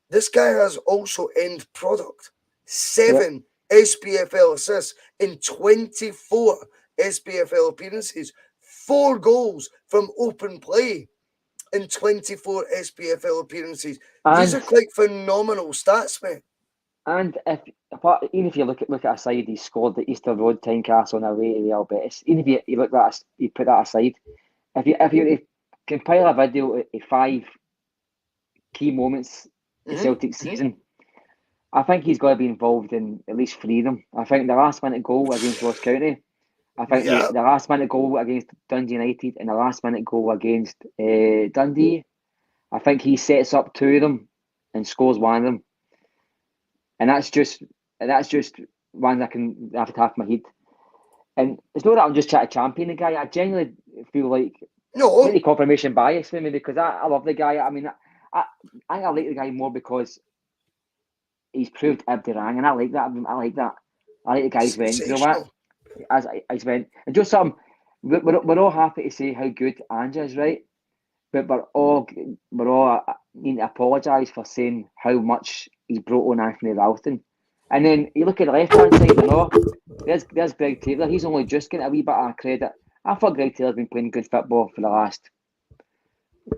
This guy has also end product. 7 SPFL assists in 24 SPFL appearances. 4 goals from open play in 24 SPFL appearances. These are quite phenomenal stats, mate. And even if you look at a side he scored the Easter Road Tynecastle on away to Real Betis, even if you look at that, you put that aside, if you compile a video of 5 key moments in Celtic season, I think he's got to be involved in at least 3 of them. I think the last minute goal against Ross County, I think the last minute goal against Dundee United, and the last minute goal against Dundee, I think he sets up 2 of them and scores 1 of them. And that's just one I can have it half my head. And it's not that I'm just trying to champion the guy. I genuinely feel like maybe confirmation bias for me because I love the guy. I mean, I like the guy more because he's proved Abdirang, and I like that. I like the guy's went. You know what? As he's went, and just something. We're all happy to say how good Anja is, right? But we're all need to apologise for saying how much he's brought on Anthony Ralston. And then you look at the left-hand side, you know, there's Greg Taylor. He's only just getting a wee bit of credit. I thought Greg Taylor's been playing good football for the last,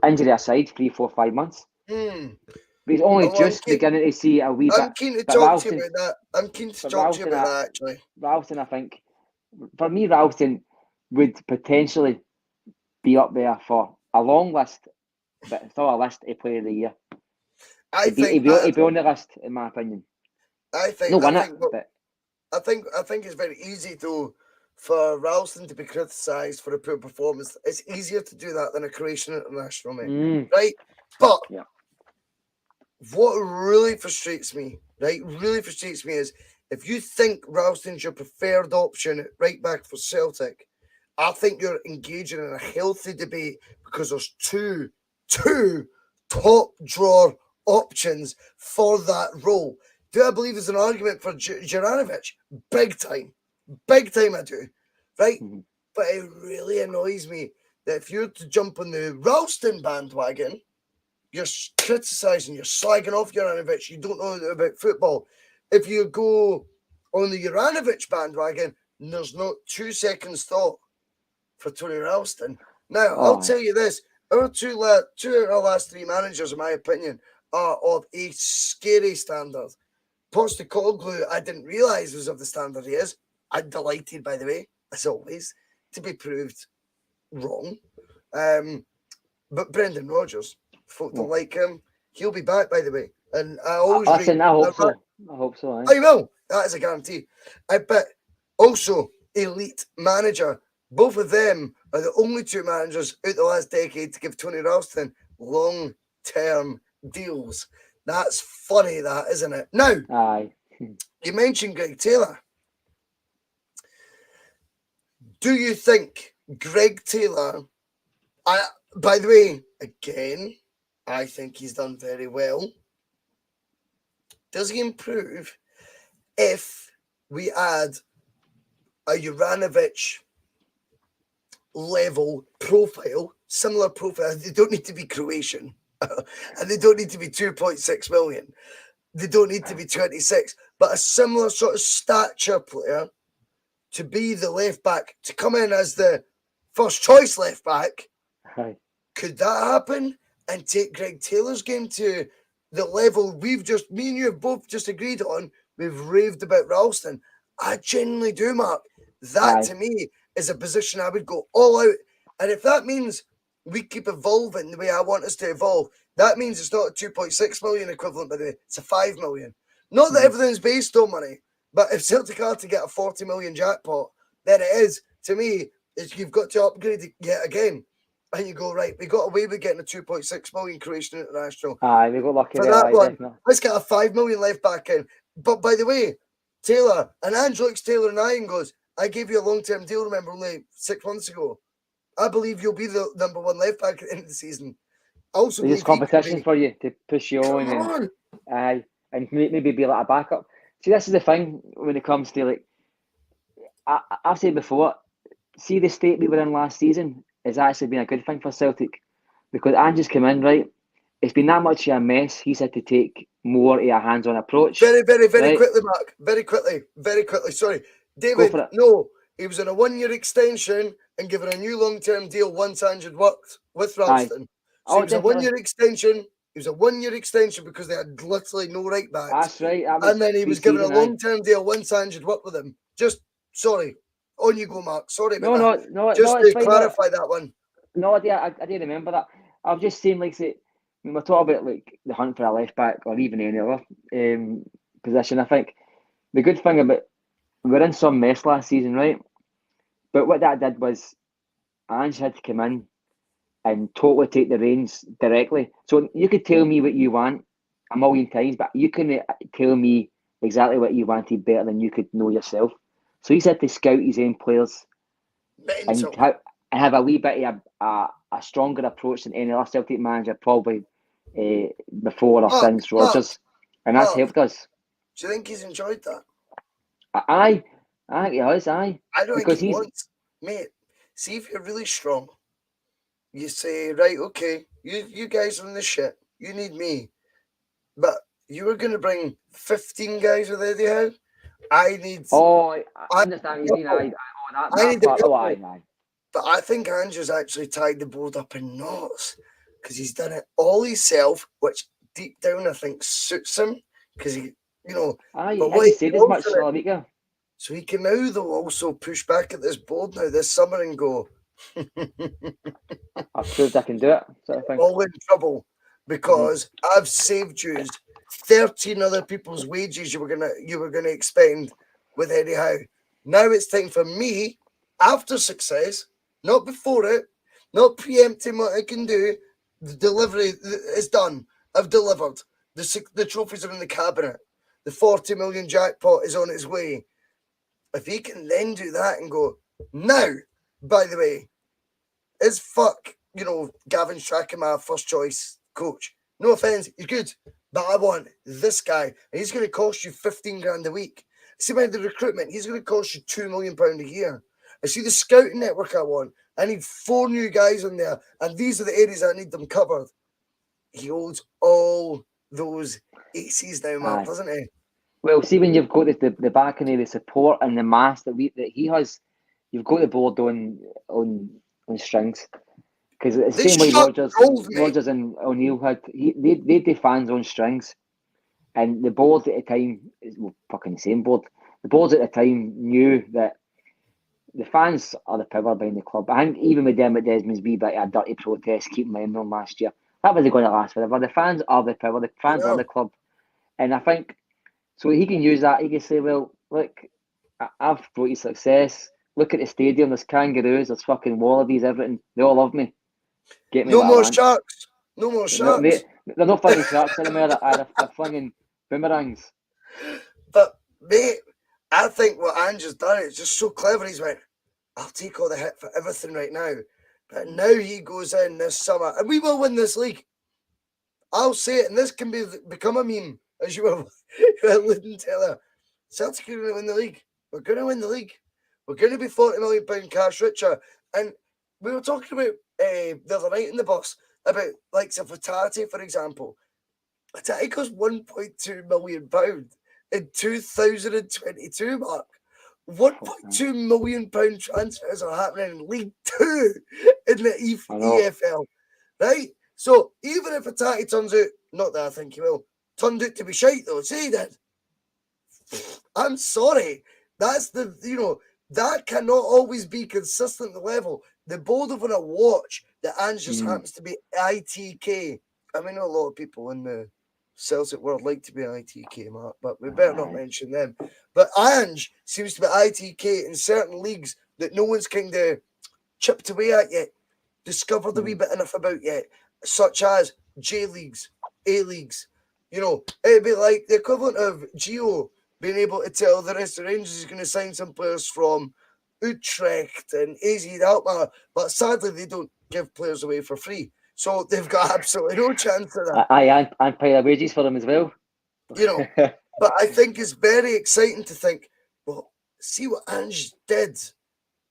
injury aside, 3, 4, 5 months. But he's only just beginning to see a wee bit. I'm keen to talk to you about that. I'm keen to talk to you about that, actually. Ralston, I think, for me, Ralston would potentially be up there for a long list, but still a list to Player of the Year. He'd be on the list, in my opinion. I think it's very easy though for Ralston to be criticised for a poor performance. It's easier to do that than a Croatian international, mate. Right? But what really frustrates me is if you think Ralston's your preferred option at right back for Celtic, I think you're engaging in a healthy debate because there's two top drawer options for that role. Do I believe there's an argument for Juranovic? Big time I do, right? But it really annoys me that if you're to jump on the Ralston bandwagon, you're criticising, you're slagging off Juranovic, you don't know about football. If you go on the Juranovic bandwagon, there's not 2 seconds thought for Tony Ralston. Now, I'll tell you this, our two of our last 3 managers, in my opinion, are of a scary standard. Postecoglou, I didn't realise was of the standard he is. I'm delighted, by the way, as always, to be proved wrong. But Brendan Rodgers, folk don't like him. He'll be back, by the way. And I always Listen, I hope so. I hope so. I will. That is a guarantee. But also, elite manager. Both of them are the only two managers out the last decade to give Tony Ralston long-term deals. That's funny, that, isn't it? Now, Aye. You mentioned Greg Taylor. Do you think Greg Taylor, by the way, again, I think he's done very well. Does he improve if we add a Juranovic level profile, similar profile? They don't need to be Croatian and they don't need to be 2.6 million. They don't need to be 26, but a similar sort of stature player to be the left back, to come in as the first choice left back. Aye. Could that happen and take Greg Taylor's game to the level me and you have both just agreed on? We've raved about Ralston. I genuinely do, Mark. That to me is a position I would go all out. And if that means we keep evolving the way I want us to evolve, that means it's not a 2.6 million equivalent, by the way. It's a 5 million. Not that everything's based on money, but if Celtic are to get a 40 million jackpot, then it is. To me, you've got to upgrade it yet again. And you go, right, we got away with getting a 2.6 million Croatian international. Aye, we got lucky for there. that one. Definitely. Let's get a 5 million left back in. But by the way, Taylor, and Ange looks Taylor and I and goes, I gave you a long-term deal, remember, only 6 months ago. I believe you'll be the number one left back at the end of the season. Also, there's competition for you to push you on. And maybe be like a backup. See, this is the thing when it comes to, like, I've said before, see the state we were in last season has actually been a good thing for Celtic, because Ange's come in, right? It's been that much of a mess. He's had to take more of a hands-on approach. Very right? quickly, Mark. Very quickly. Sorry. David, no, he was on a 1-year extension and given a new long-term deal once Ange had worked with Ralston. So it was a 1-year extension. It was a 1-year extension because they had literally no right backs. That's right. And then he was given a long-term deal once Ange had worked with him. Just, sorry. On you go, Mark. Sorry about that. No. Just to clarify that one. No, I didn't remember that. I've just seen, like, say, when we're talking about, like, the hunt for a left back or even any other position, I think the good thing about, we were in some mess last season, right? But what that did was Ange had to come in and totally take the reins directly. So you could tell me what you want a million times, but you couldn't tell me exactly what you wanted better than you could know yourself. So he's had to scout his own players and have a wee bit of a stronger approach than any other Celtic manager probably before or since Rodgers. And that's helped us. Do you think he's enjoyed that? Aye, he has, aye. I don't think he wants, mate, see if you're really strong, you say, right, okay, you guys are in the shit, you need me. But you were going to bring 15 guys with Eddie Howe? I need... Oh, I understand what you mean. I need the But I think Andrew's actually tied the board up in knots because he's done it all himself, which deep down I think suits him because he, you know... he said as much a week ago. So he can now, though, also push back at this board now this summer and go... I've proved I can do it, sort of thing. All in trouble because I've saved you 13 other people's wages you were gonna expend with Eddie Howe. Now it's time for me, after success, not before it, not preempting what I can do. The delivery is done. I've delivered. The trophies are in the cabinet. The 40 million jackpot is on its way. If he can then do that and go, now, by the way, is Gavin Strachan my first choice coach? No offense, he's good, but I want this guy, and he's going to cost you 15 grand a week. See, by the recruitment, he's going to cost you £2 million a year. I see the scouting network I want. I need 4 new guys in there, and these are the areas I need them covered. He holds all those aces now, Mark, doesn't he? Well, see, when you've got the backing of the support and the mass that he has, you've got the board on strings. Because it's the same way Rodgers and O'Neill had. They fans on strings. And the board at the time, well, fucking the same board, the boards at the time knew that the fans are the power behind the club. I think even with them at Desmond's wee bit of a dirty protest, keep my on last year, that wasn't going to last forever. The fans are the power, the fans are the club. And I think, so he can use that, he can say, well, look, I've brought you success. Look at the stadium, there's kangaroos, there's fucking wallabies, everything. They all love me. Get me No what I more want. sharks. No more sharks. They're not flinging sharks anymore, they're flinging boomerangs. But, mate, I think what Ange has done is just so clever. He's went, I'll take all the hit for everything right now. But now he goes in this summer, and we will win this league. I'll say it, and this can become a meme, as you were alluding to there. Celtic are going to win the league. We're going to win the league. We're going to be £40 million cash richer. And we were talking about the other night in the bus about, like, Physicality, for example. It cost £1.2 million in 2022, Mark. £1.2 million transfers are happening in League Two in the EFL, right? So even if Atati turns out, not that I think he will, turned out to be shite though, say he did. I'm sorry. That's that cannot always be consistent the level. The board of a watch that Ange just happens to be ITK. I mean, a lot of people in the Celtic world like to be ITK, Mark, but we better not mention them. But Ange seems to be ITK in certain leagues that no one's kind of chipped away at yet, discovered a wee bit enough about yet, such as J leagues, A leagues. You know, it'd be like the equivalent of Gio being able to tell the rest of the Rangers he's going to sign some players from Utrecht and AZ Alkmaar, but sadly they don't give players away for free. So they've got absolutely no chance of that. And pay their wages for them as well. You know, but I think it's very exciting to think, well, see what Ange did.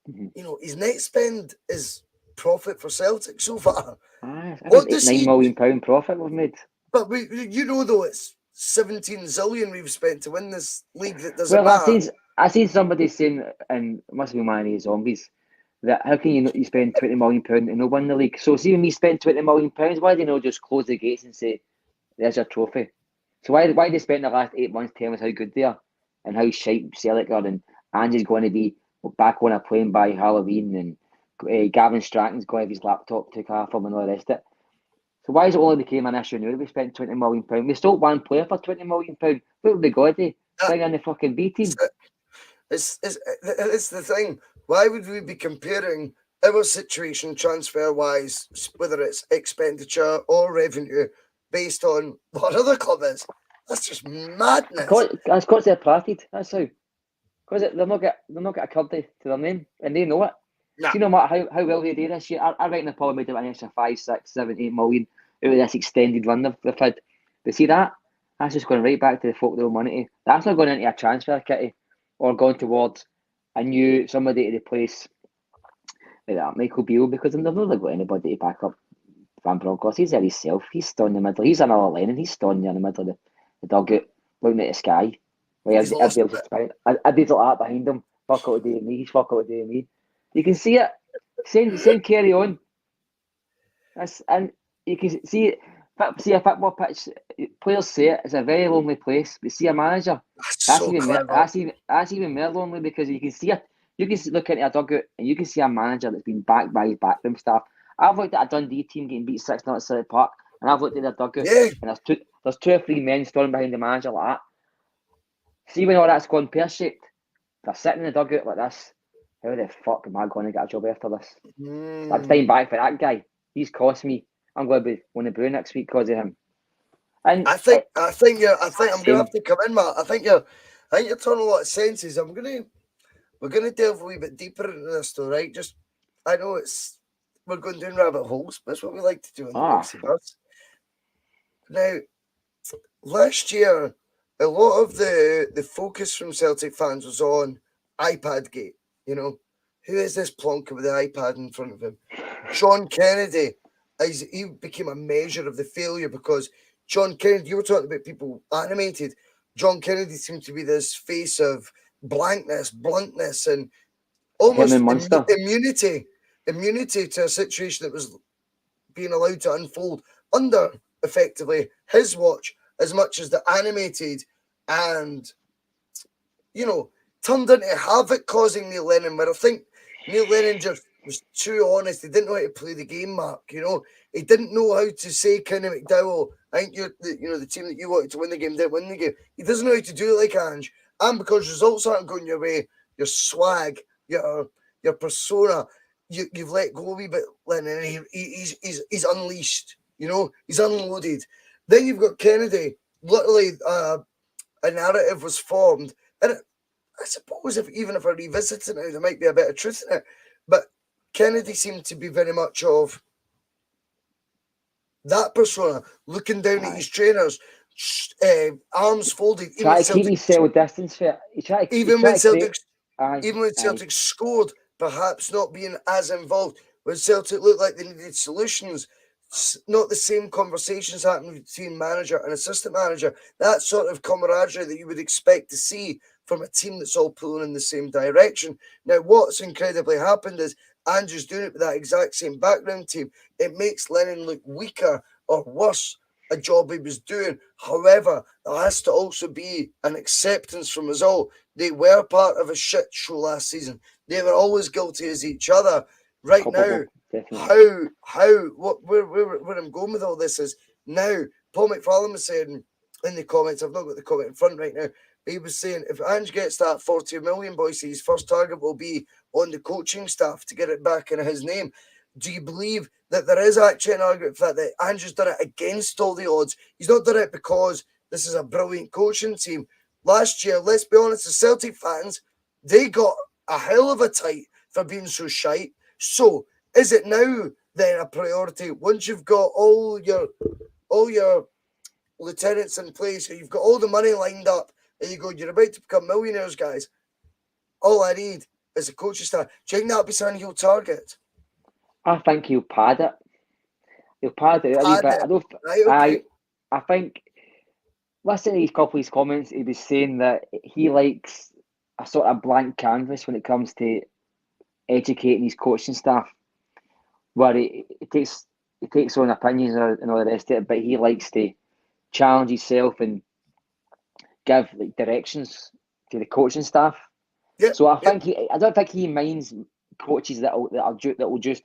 You know, his net spend is profit for Celtic so far. What does £9 million profit we've made? But though, it's 17 zillion we've spent to win this league that doesn't matter. I seen somebody saying, and it must be one of these zombies, that how can you spend £20 million and not win the league? So see when we spend £20 million, why do they not just close the gates and say, there's your trophy? So why they spend the last 8 months telling us how good they are and how shite Celtic are, and Ange's going to be back on a plane by Halloween, and Gavin Stratton's going to have his laptop took off him and all the rest of it. So why is it only became an issue now that we spent £20 million? We stole one player for £20 million. What would we got to bring in the fucking B team? It's the thing. Why would we be comparing our situation transfer-wise, whether it's expenditure or revenue, based on what other club is? That's just madness. That's because they're platted. That's how. Because they're not got a club to their name, and they know it. Nah. Do you know how well they do this year? I reckon they probably made an extra 5, 6, 7, 8 million out of this extended run they've had. But see that? That's just going right back to the folk they owe money to. That's not going into a transfer kitty or going towards a new somebody to replace Michael Beale, because they've never got anybody to back up Van Bronckhorst. He's there himself. He's still in the middle. He's another line, and he's standing in the middle of the dugout looking at the sky. Everybody else is fine. I did like that behind him. Fuck out doing me. He's fuck out doing me. You can see it. Same carry on. And you can see it. See a football pitch. Players say it. It's a very lonely place. But see a manager. That's even more lonely, because you can see it. You can look into a dugout and you can see a manager that's been backed by his backroom staff. I've looked at a Dundee team getting beat 6-0 at Celtic Park, and I've looked at their dugout, and there's 2 or 3 men standing behind the manager like that. See when all that's gone pear-shaped, they're sitting in the dugout like this. How the fuck am I going to get a job after this? I'm staying back for that guy. He's cost me. I'm going to be on the brew next week because of him. And I think I'm going to have to come in, Matt. I think you're turning a lot of senses. We're going to delve a wee bit deeper into this, though, right? Just, I know we're going down rabbit holes, but it's what we like to do on the Bhoycie Buzz. Now, last year, a lot of the focus from Celtic fans was on iPad Gate. You know, who is this plonker with the iPad in front of him? John Kennedy, he became a measure of the failure, because John Kennedy, you were talking about people animated. John Kennedy seemed to be this face of blankness, bluntness, and almost immunity to a situation that was being allowed to unfold under, effectively, his watch as much as the animated and, you know, turned into havoc causing Neil Lennon, where I think Neil Lennon just was too honest. He didn't know how to play the game, Mark. You know, he didn't know how to say, Kenny McDowell, I think you're the team that you wanted to win the game didn't win the game. He doesn't know how to do it like Ange. And because results aren't going your way, your swag, your persona, you've let go a wee bit, Lennon, and he's unleashed. You know, he's unloaded. Then you've got Kennedy. Literally, a narrative was formed, and I suppose even if I revisit it now, there might be a bit of truth in it. But Kennedy seemed to be very much of that persona, looking down at his trainers, arms folded. Try to keep himself distance for it. Even when Celtic scored, perhaps not being as involved. When Celtic looked like they needed solutions, not the same conversations happening between manager and assistant manager. That sort of camaraderie that you would expect to see from a team that's all pulling in the same direction. Now, what's incredibly happened is Andrew's doing it with that exact same background team. It makes Lennon look weaker or worse, a job he was doing. However, there has to also be an acceptance from us all. They were part of a shit show last season. They were always guilty as each other. Right now, where I'm going with all this is now, Paul McFarlane was saying in the comments, I've not got the comment in front right now, but he was saying if Ange gets that 40 million, Bhoycie, his first target will be on the coaching staff to get it back in his name. Do you believe that there is actually an argument for that Ange has done it against all the odds? He's not done it because this is a brilliant coaching team. Last year, let's be honest, the Celtic fans, they got a hell of a tight for being so shite. So, is it now then a priority once you've got all your lieutenants in place, you've got all the money lined up, and you go, you're about to become millionaires, guys. All I need is a coaching staff. Do you think that'll be something he'll target? I think he'll pad it. He'll pad it a wee bit. I think, listening to a couple of his comments, he was saying that he likes a sort of blank canvas when it comes to educating his coaching staff, where he takes on opinions and all the rest of it, but he likes to challenge himself and give like directions to the coaching staff. Yeah, so I don't think he minds coaches that will just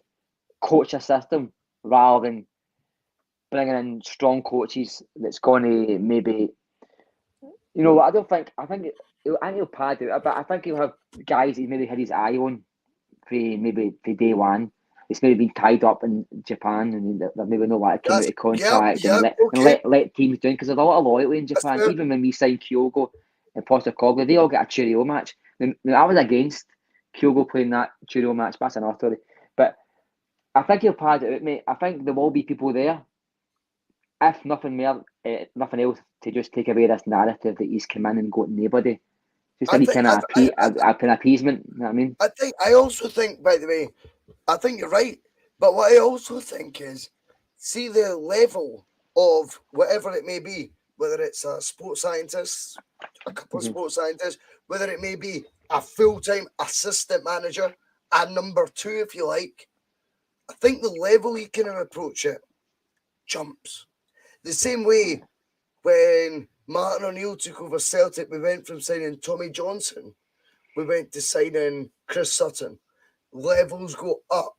coach a system rather than bringing in strong coaches that's going to maybe, I think he'll pad it, but I think he'll have guys he maybe had his eye on for day one. It's maybe been tied up in Japan and they've maybe not like came out of contract and let teams down because there's a lot of loyalty in Japan. Even when we signed Kyogo and Postecoglou, they all get a cheerio match. I was against Kyogo playing that cheerio match, but that's another story. But I think he'll pad it out, mate. I think there will be people there, if nothing else, to just take away this narrative that he's come in and got nobody. Just any kind of appeasement, you know what I mean? I also think, by the way, I think you're right. But what I also think is, see the level of whatever it may be, whether it's a sports scientist, a couple of sports scientists, whether it may be a full-time assistant manager, a number two, if you like. I think the level he can approach it jumps. The same way when Martin O'Neill took over Celtic, we went from signing Tommy Johnson, we went to signing Chris Sutton. Levels go up,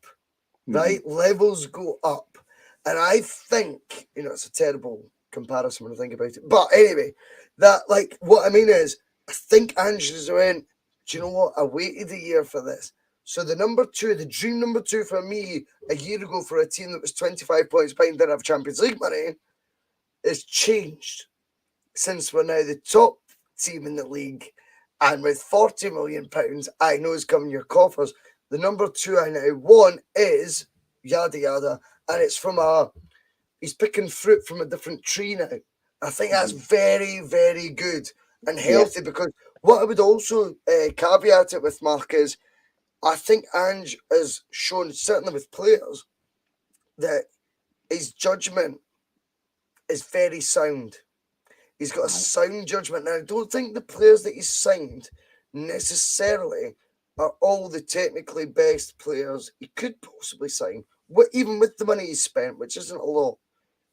right? Levels go up. And I think, it's a terrible comparison when I think about it. But anyway, what I mean is, I think Angela's went, do you know what? I waited a year for this. So the dream number two for me a year ago for a team that was 25 points behind, didn't have Champions League money, is changed since we're now the top team in the league. And with £40 million, I know is coming your coffers. The number two I now want is yada yada. And it's he's picking fruit from a different tree now. I think that's very, very good and healthy because what I would also caveat it with, Mark, is I think Ange has shown, certainly with players, that his judgment is very sound. He's got a sound judgment. Now, I don't think the players that he's signed necessarily are all the technically best players he could possibly sign, even with the money he's spent, which isn't a lot.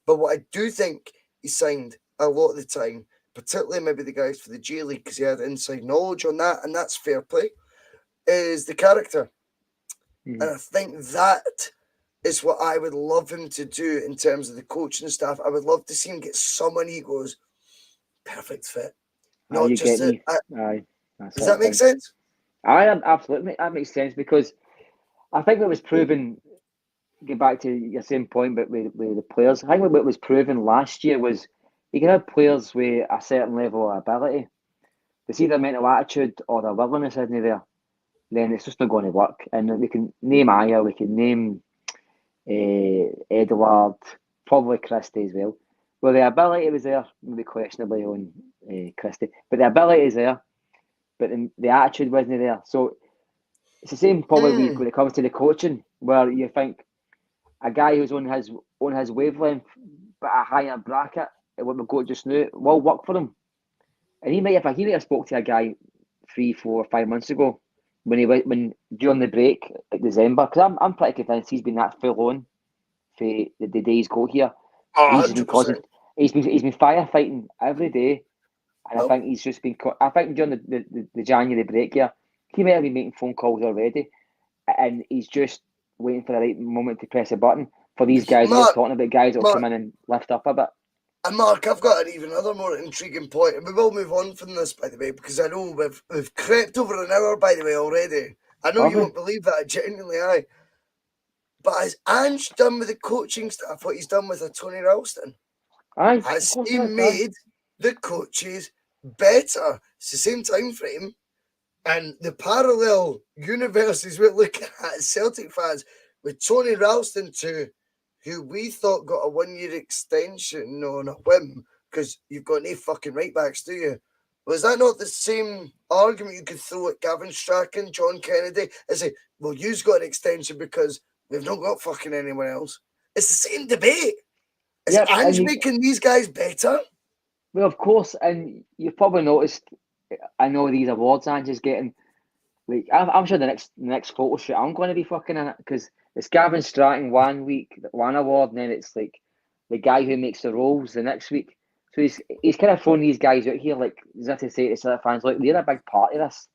But what I do think he signed a lot of the time, particularly maybe the guys for the J League, because he had inside knowledge on that, and that's fair play, is the character. Mhm. And I think that is what I would love him to do in terms of the coaching staff. I would love to see him get someone he goes, perfect fit. How Not you just get me? Aye, that does sort that of make thing. sense? Aye, absolutely. That makes sense because I think it was proven. Get back to your same point, but with the players, I think what was proven last year was you can have players with a certain level of ability. They see their mental attitude or their willingness isn't there, then it's just not going to work. And we can name Aya, we can name Edward, probably Christie as well. Well, the ability was there, maybe questionably on Christie, but the ability is there, but the attitude wasn't there. So it's the same probably when it comes to the coaching, where you think a guy who's on his wavelength, but a higher bracket, what we've got just now, will work for him. And he might have spoke to a guy 3, 4, 5 months ago when during the break at December, because I'm pretty convinced he's been that full on for the day he's got here. He's just been 100%. he's been firefighting every day, and I Well, think he's just been. I think during the January break here, he might have been making phone calls already, and he's just waiting for the right moment to press a button for these guys that you're Mark, talking about, guys that'll Mark, come in and lift up a bit. and Mark, I've got an even other more intriguing point, and we will move on from this, by the way, because I know we've crept over an hour, by the way, already. I know Have you we? won't believe that, genuinely, aye. But has Ange done with the coaching staff what he's done with a Tony Ralston? Aye, of Has course he that's aye. made the coaches better? It's the same time frame, and the parallel universes we're looking at as Celtic fans with Tony Ralston to who we thought got a 1-year extension on a whim because you've got no fucking right backs, do you? Was that not the same argument you could throw at Gavin Strachan, John Kennedy, and say, well, you've got an extension because we've not got fucking anyone else? It's the same debate. Is Yep, and Ange making these guys better? well, of course, and you've probably noticed. I know these awards Ange's getting. Like I'm sure the next photo shoot I'm going to be fucking in it because it's Gavin Stratton 1 week, one award, and then it's like the guy who makes the rolls the next week. So he's kind of throwing these guys out here like as if to say to Celtic fans, look, they're a big part of this.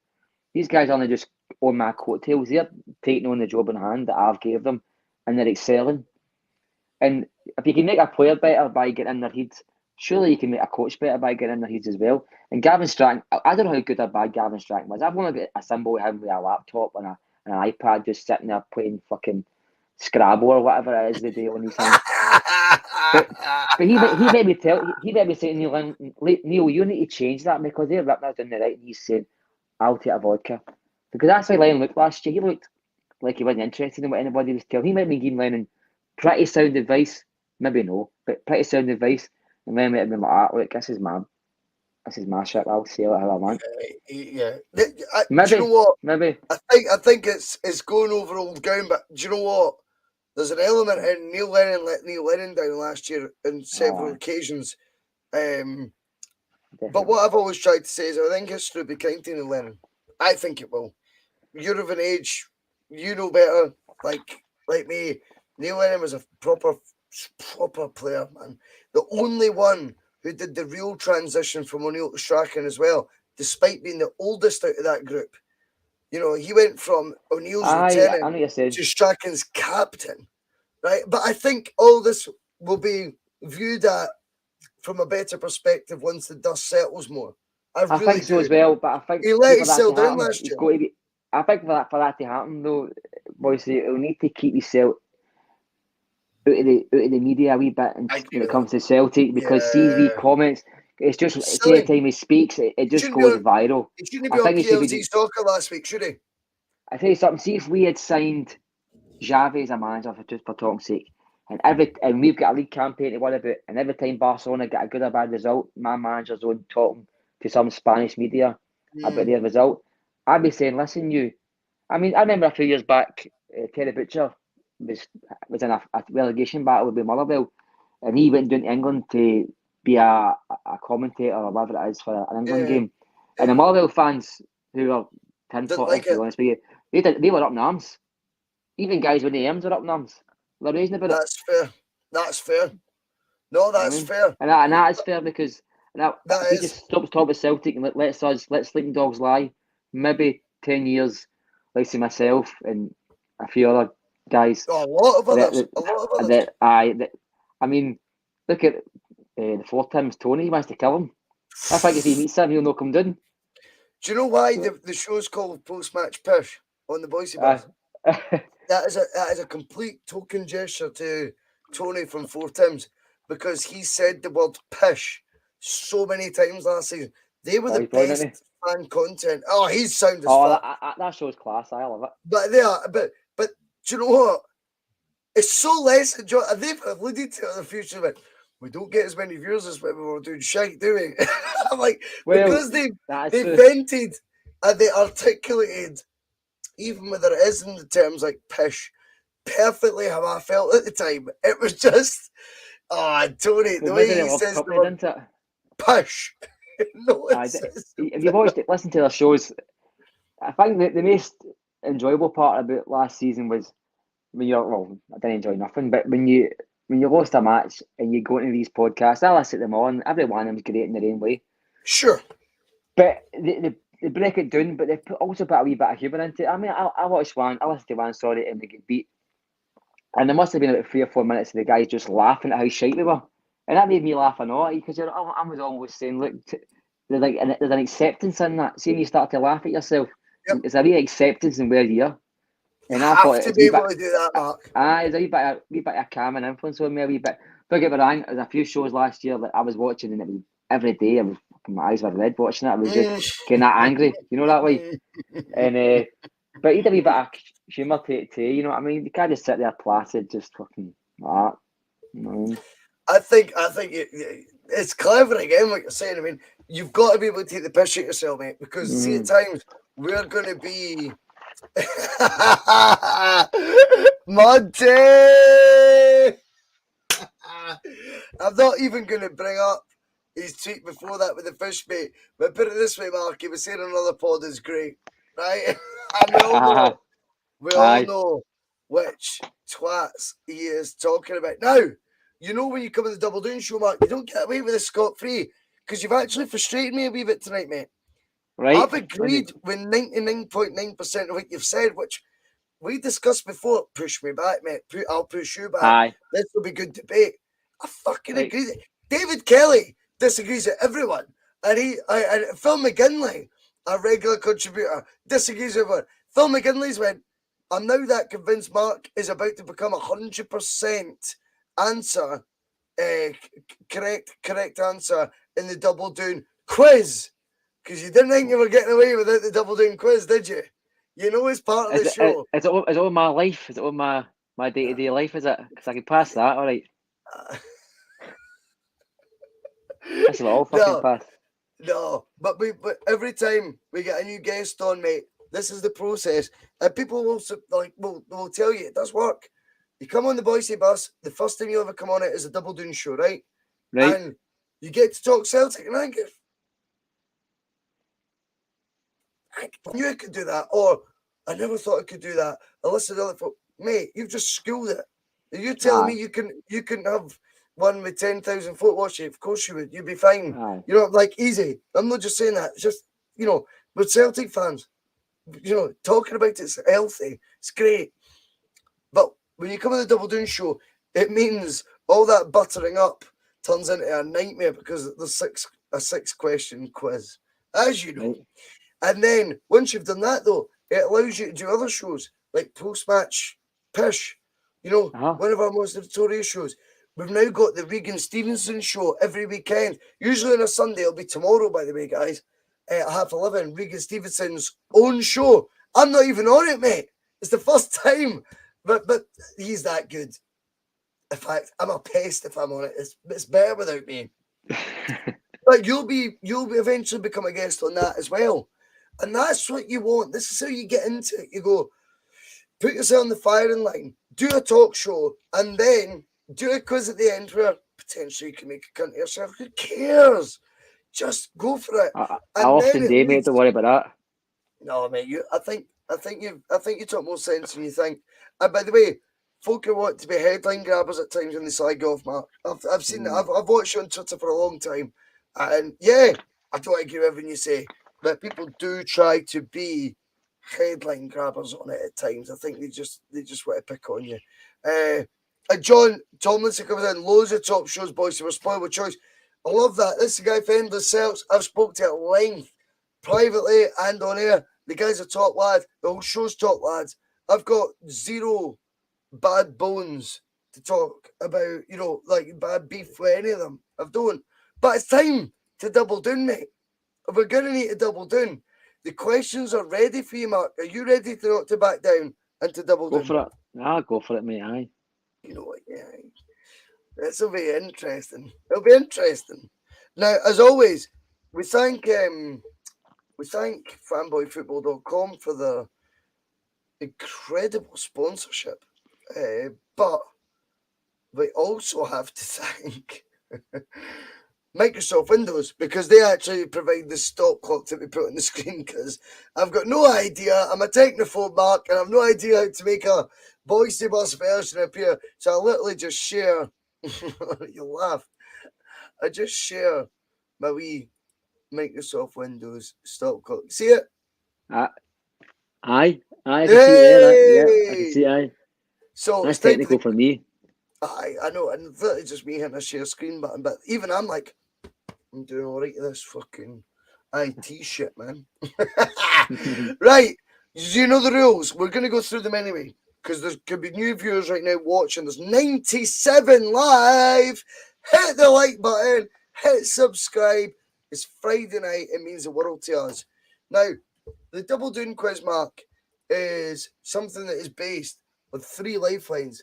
These guys aren't just on my coattails; they're taking on the job in hand that I've gave them, and they're excelling. And if you can make a player better by getting in their heads, surely you can make a coach better by getting in their heads as well. And Gavin Stratton, I don't know how good or bad Gavin Stratton was. I've only got a symbol of him with a laptop and an iPad just sitting there playing fucking Scrabble or whatever it is they do on these things. But he made me say to Neil, you need to change that because they're ripping us down the right and he's saying, I'll take a vodka. Because that's how Lennon looked last year. He looked like he wasn't interested in what anybody was telling him. He might be giving Lennon pretty sound advice, maybe no, but pretty sound advice. And Lennon might have been like, look, this is my shit. I'll say it how I want. Yeah. Maybe, Do you know what? maybe. I think it's going over old ground, but do you know what? There's an element in Neil Lennon let Neil Lennon down last year on several occasions. But what I've always tried to say is I think history will be kind to Neil Lennon. I think it will. You're of an age, you know better, like me. Neil Lennon was a proper player, man. The only one who did the real transition from O'Neill to Strachan as well, despite being the oldest out of that group. You know, he went from O'Neill's I know lieutenant what you're saying. to Strachan's captain, right? But I think all this will be viewed at from a better perspective once the dust settles more. I really think so as well, but I think he let for that himself to down happen, last he's year. got to be. I think for that to happen though, Bhoycie, he'll need to keep himself out of the media a wee bit and when it comes to Celtic because see wee comments. It's just see the time he speaks, it just goes viral. He shouldn't I be on think he should be. PLZ Soccer last week, should he? I tell you something. See if we had signed Xavi as a manager for talk's sake, and we've got a league campaign to worry about, and every time Barcelona get a good or bad result, my manager's on talking to some Spanish media about their result. I'd be saying, listen, you. I mean, I remember a few years back, Terry Butcher was in a relegation battle with Motherwell, and he went down to England to be a commentator or whatever it is for an England game. And the Motherwell fans who are tinfoil, to be honest with you, they were up in arms. Even guys with the M's are up in arms. They're raising about it. That's fair. No, that's fair. And that is fair because if he just stops talking about Celtic and let Sleeping Dogs lie, maybe 10 years, like say myself and a few other guys. Oh, a lot of others. I mean, look at the 4 times Tony. He wants to kill him. I think if he meets him, he'll not come down. Do you know why the show's called Post-Match Pish on the Bhoycie bus? That is a complete token gesture to Tony from 4 Tims, because he said the word pish so many times last season. They were the best fan content. Oh, he's sound as fuck. That show's class. I love it. But they are. But do you know what? It's so less enjoyable. They've alluded to it in the future, but we don't get as many viewers as when we were doing shite, do we? I'm like, because they vented and they articulated, even whether it is in the terms like pish, perfectly how I felt at the time. It was just, Tony, the way he says the word pish. No, if you watched it, listen to their shows, I think the most enjoyable part about last season was when I didn't enjoy nothing, but when you lost a match and you go into these podcasts, I listen to them all, and every one of them's great in their own way. Sure. But they break it down, but they also put a wee bit of humour into it. I mean, I watched one, I listened to one, and they get beat. And there must have been about 3 or 4 minutes of the guys just laughing at how shite they were. And that made me laugh a lot, because I was almost saying, look, there's an acceptance in that. See, when you start to laugh at yourself, there's a real acceptance in where you are. And I thought to be able to do that, Mark. There's a wee bit of calming influence on me, a wee bit. Don't get me wrong, there's a few shows last year that I was watching, and it was every day, my eyes were red watching it. I was just getting that angry, that way. And but he had a wee bit of humour to you know what I mean? You can't just sit there placid, just fucking like that. I think it's clever again, what you're saying. I mean, you've got to be able to take the piss at yourself, mate, because see, at times we're going to be Monty. I'm not even going to bring up his tweet before that with the fish bait, but put it this way, Mark, he was saying another pod is great, right? And we all know which twats he is talking about. Now, you know when you come to the Double Doon Show, Mark, you don't get away with this scot-free, because you've actually frustrated me a wee bit tonight, mate. Right. I've agreed with 99.9% of what you've said, which we discussed before. Push me back, mate. I'll push you back. Aye. This will be good debate. I fucking agree. David Kelly disagrees with everyone. And Phil McGinley, a regular contributor, disagrees with everyone. Phil McGinley's went, I'm now that convinced Mark is about to become 100% answer, correct answer in the Double Doon quiz. Because you didn't think you were getting away without the Double Doon quiz, did you? You know it's part of the show. Is it all my life? Is it all my day-to-day life, is it? Because I can pass that, all right. That's all fucking pass. No, but every time we get a new guest on, mate, this is the process. And people will tell you it does work. You come on the Bhoycie bus, the first time you ever come on it is a Double Doon Show, right? Right. And you get to talk Celtic, and I knew I could do that, or I never thought I could do that. I listened to other folk. Mate, you've just schooled it. Are you telling me you can have one with 10,000 folk watching? Of course you would. You'd be fine. Aye. You know, like easy. I'm not just saying that. It's just, with Celtic fans, talking about it's healthy. It's great. But when you come on the Double Doon Show, it means all that buttering up turns into a nightmare, because there's a 6-question quiz, as you know. Right. And then once you've done that, though, it allows you to do other shows like Post-Match Pish, one of our most notorious shows. We've now got the Regan Stevenson show every weekend. Usually on a Sunday, it'll be tomorrow, by the way, guys, at 11:30. Regan Stevenson's own show. I'm not even on it, mate. It's the first time, but he's that good. In fact, I'm a pest if I'm on it. It's better without me. But you'll eventually become a guest on that as well. And that's what you want. This is how you get into it. You go, put yourself on the firing line, do a talk show, and then do a quiz at the end where potentially you can make a cunt of yourself. Who cares? Just go for it. I often do, mate. Don't worry about that. No, mate. I think you talk more sense than you think. And by the way, folk who want to be headline grabbers at times when they slag you off, Mark. I've seen that. I've watched you on Twitter for a long time, and yeah, I don't agree with everything you say, but people do try to be headline grabbers on it at times. I think they just want to pick on you. John Tomlinson comes in, loads of top shows, boys. We're spoiled with choice. I love that. This is the guy for Endless Celts. I've spoke to at length, privately and on air. The guy's a top lad. The whole show's top lads. I've got zero bad bones to talk about, like bad beef with any of them. I don't. But it's time to double down, mate. If we're going to need to double down, the questions are ready for you, Mark. Are you ready to not to back down and to double down? Go for it. I'll go for it, mate. Aye. You know what? Yeah. This will be interesting. It'll be interesting. Now, as always, we thank fanboyfootball.com for the incredible sponsorship. But we also have to thank Microsoft Windows, because they actually provide the stop clock that we put on the screen, because I've got no idea. I'm a technophobe, Mark, and I've no idea how to make a Bhoycie bus version appear. So I literally just share. You laugh. I just share my wee Microsoft Windows stop clock. See it? Aye. I can see it. Yeah, I can see it. Aye. So that's technical for me. I know, and literally just me hitting a share screen button, but even I'm like, I'm doing all right with this fucking IT shit, man. Right, you know the rules. We're going to go through them anyway, because there could be new viewers right now watching. There's 97 live. Hit the like button, hit subscribe. It's Friday night. It means the world to us. Now, the Double Doon quiz, Mark, is something that is based on 3 lifelines.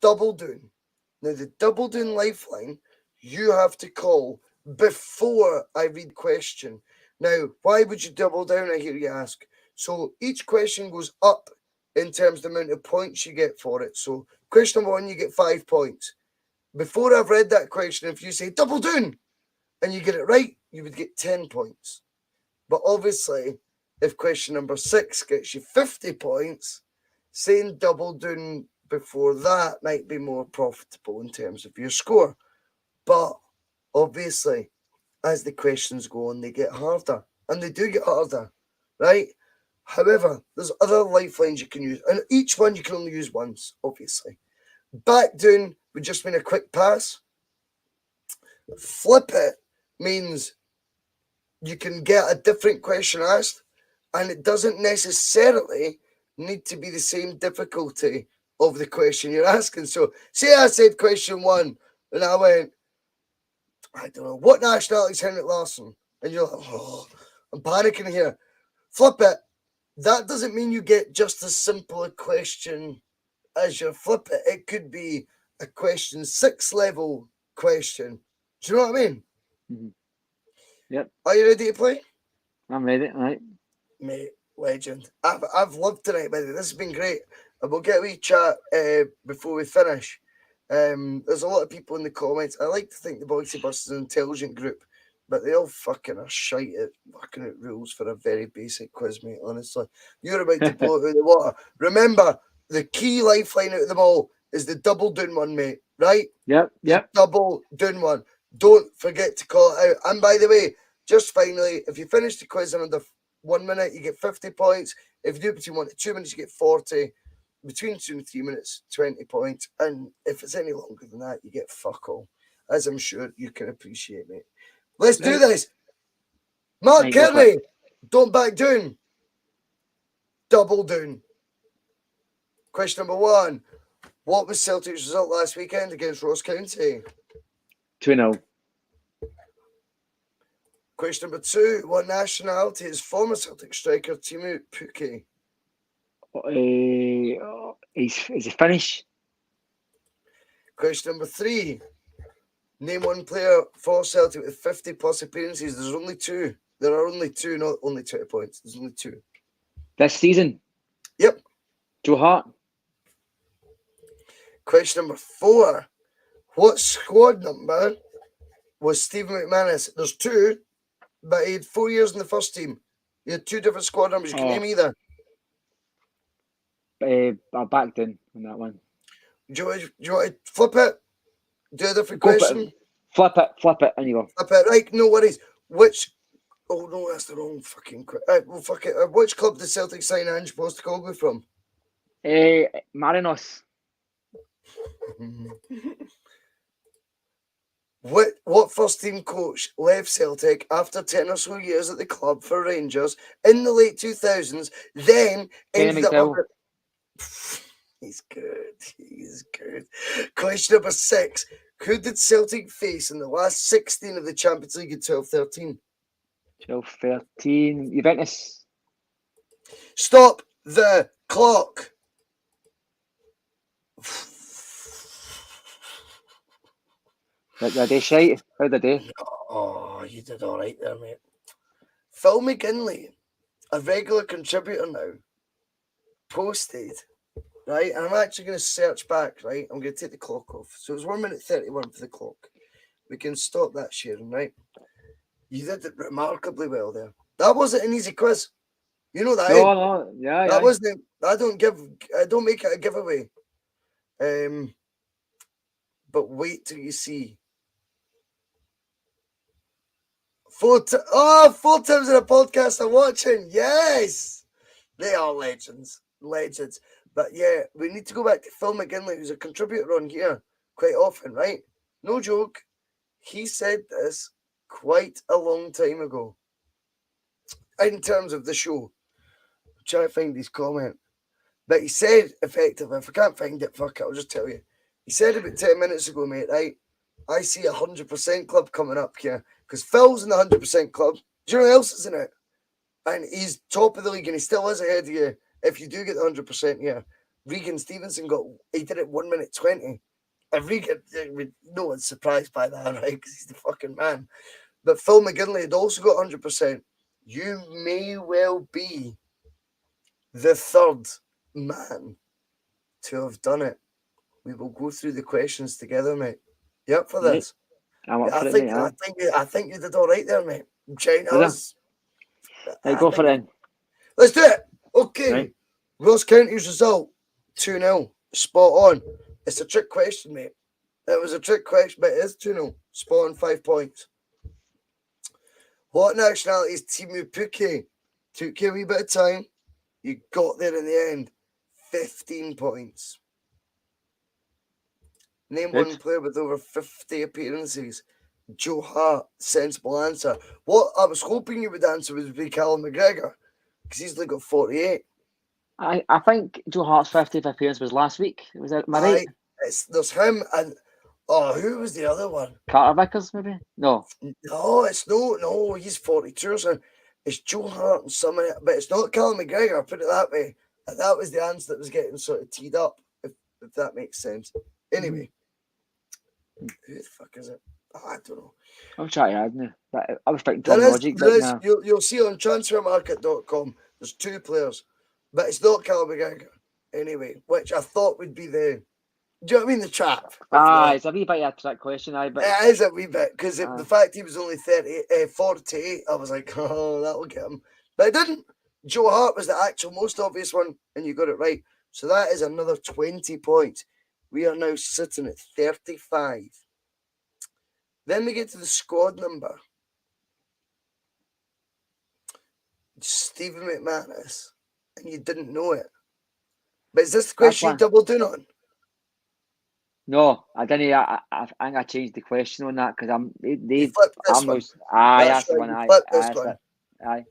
Double Doon. Now, the Double Doon lifeline, you have to call before I read the question. Now, why would you double down, I hear you ask? So each question goes up in terms of the amount of points you get for it. So question number 1, you get 5 points. Before I've read that question, if you say Double Doon and you get it right, you would get 10 points. But obviously, if question number 6 gets you 50 points, saying Double Doon before that might be more profitable in terms of your score. But obviously, as the questions go on, they get harder. And they do get harder, right? However, there's other lifelines you can use. And each one you can only use once, obviously. Back down would just mean a quick pass. Flip it means you can get a different question asked, and it doesn't necessarily need to be the same difficulty of the question you're asking. So, say I said question 1, and I went, I don't know, what nationality is Henrik Larsson? And you're like, oh, I'm panicking here. Flip it. That doesn't mean you get just as simple a question as your flip it. It could be a question 6 level question. Do you know what I mean? Mm-hmm. Yep. Are you ready to play? I'm ready, right? Mate, legend. I've loved tonight, by the way. This has been great. And we'll get a wee chat before we finish. There's a lot of people in the comments. I like to think the Bhoycie Bus is an intelligent group, but they all fucking are shite at working out rules for a very basic quiz, mate, honestly. You're about to blow it out of the water. Remember, the key lifeline out of them all is the Double Doon one, mate, right? Yep. Double Doon one. Don't forget to call it out. And by the way, just finally, if you finish the quiz in under 1 minute, you get 50 points. If you do it between 1 to 2 minutes, you get 40. Between 2 and 3 minutes, 20 points. And if it's any longer than that, you get fuck all. As I'm sure you can appreciate, mate. Let's do this. Marc Cairney, don't back down. Double Doon. Question number 1. What was Celtic's result last weekend against Ross County? 2-0. Question number 2. What nationality is former Celtic striker Teemu Pukki? Is it Finnish? Question number 3. Name one player for Celtic with 50 plus appearances. There's only 2. There are only 2, not only 20 points. There's only 2. This season? Yep. Joe Hart. Question number 4. What squad number was Stephen McManus? There's 2, but he had 4 years in the first team. He had 2 different squad numbers. You can name either. I backed in on that one. Do you want to flip it? Do a different Go for question? it. Flip it, and you go. Flip it, right? No worries. Which... Oh, no, that's the wrong fucking... well, fuck it. Which club did Celtic sign Ange Postecoglou from? Marinos. What first team coach left Celtic after 10 or so years at the club for Rangers in the late 2000s, then ended up under... He's good. He's good. Question number 6. Who did Celtic face in the last 16 of the Champions League in 12-13? 12-13. Juventus. Stop the clock. Did they shite? How did they? Oh, you did all right there, mate. Phil McGinley, a regular contributor now, posted, right? And I'm actually going to search back, right? I'm going to take the clock off. So it was 1 minute 31 for the clock. We can stop that sharing, right? You did it remarkably well there. That wasn't an easy quiz. You know that, No, yeah. That wasn't... I don't make it a giveaway. But wait till you see. 4 times in a podcast I'm watching. Yes, they are legends. But yeah, we need to go back to Phil McGinley, who's a contributor on here quite often, right? No joke. He said this quite a long time ago. In terms of the show, I'm trying to find his comment. But he said, effectively, if I can't find it, fuck it, I'll just tell you. He said about 10 minutes ago, mate, right? I see a 100% club coming up here. Because Phil's in the 100% club. Do you know who else is in it? And he's top of the league, and he still is ahead of you if you do get the 100% here. Regan Stevenson he did it 1 minute 20. And Regan, no one's surprised by that, right? Because he's the fucking man. But Phil McGinley had also got 100%. You may well be the third man to have done it. We will go through the questions together, mate. You up for this? I think you did all right there, mate. China's. Hey, go for it. Let's do it. Okay. Right. Ross County's result 2-0. Spot on. It's a trick question, mate. It was a trick question, but it is 2-0. Spot on, 5 points. What nationality is Timu Puke? Took you a wee bit of time. You got there in the end. 15 points. Name one player with over 50 appearances. Joe Hart, sensible answer. What I was hoping you would answer would be Callum McGregor, because he's only got 48. I think Joe Hart's 50th appearance was last week. Was that my right? There's him and who was the other one? Carter Vickers, maybe? No, it's no. He's 42 or something. It's Joe Hart and somebody, but it's not Callum McGregor. I'll put it that way. And that was the answer that was getting sort of teed up, if that makes sense. Anyway. Who the fuck is it? I don't know. I'm trying to add now. But I was thinking Tom Logic. You'll see on transfermarket.com, there's 2 players, but it's not Callum McGregor anyway, which I thought would be the... Do you know what I mean? The trap. It's a wee bit of a trick question, but it is a wee bit, because the fact he was only 48, I was like, oh, that'll get him. But it didn't. Joe Hart was the actual most obvious one, and you got it right. So that is another 20 points. We are now sitting at 35. Then we get to the squad number. Stephen McManus, and you didn't know it. But is this the question you doubled down on? No, I didn't. I think I changed the question on that because You flipped this one. That's the one. You flipped this one. Aye.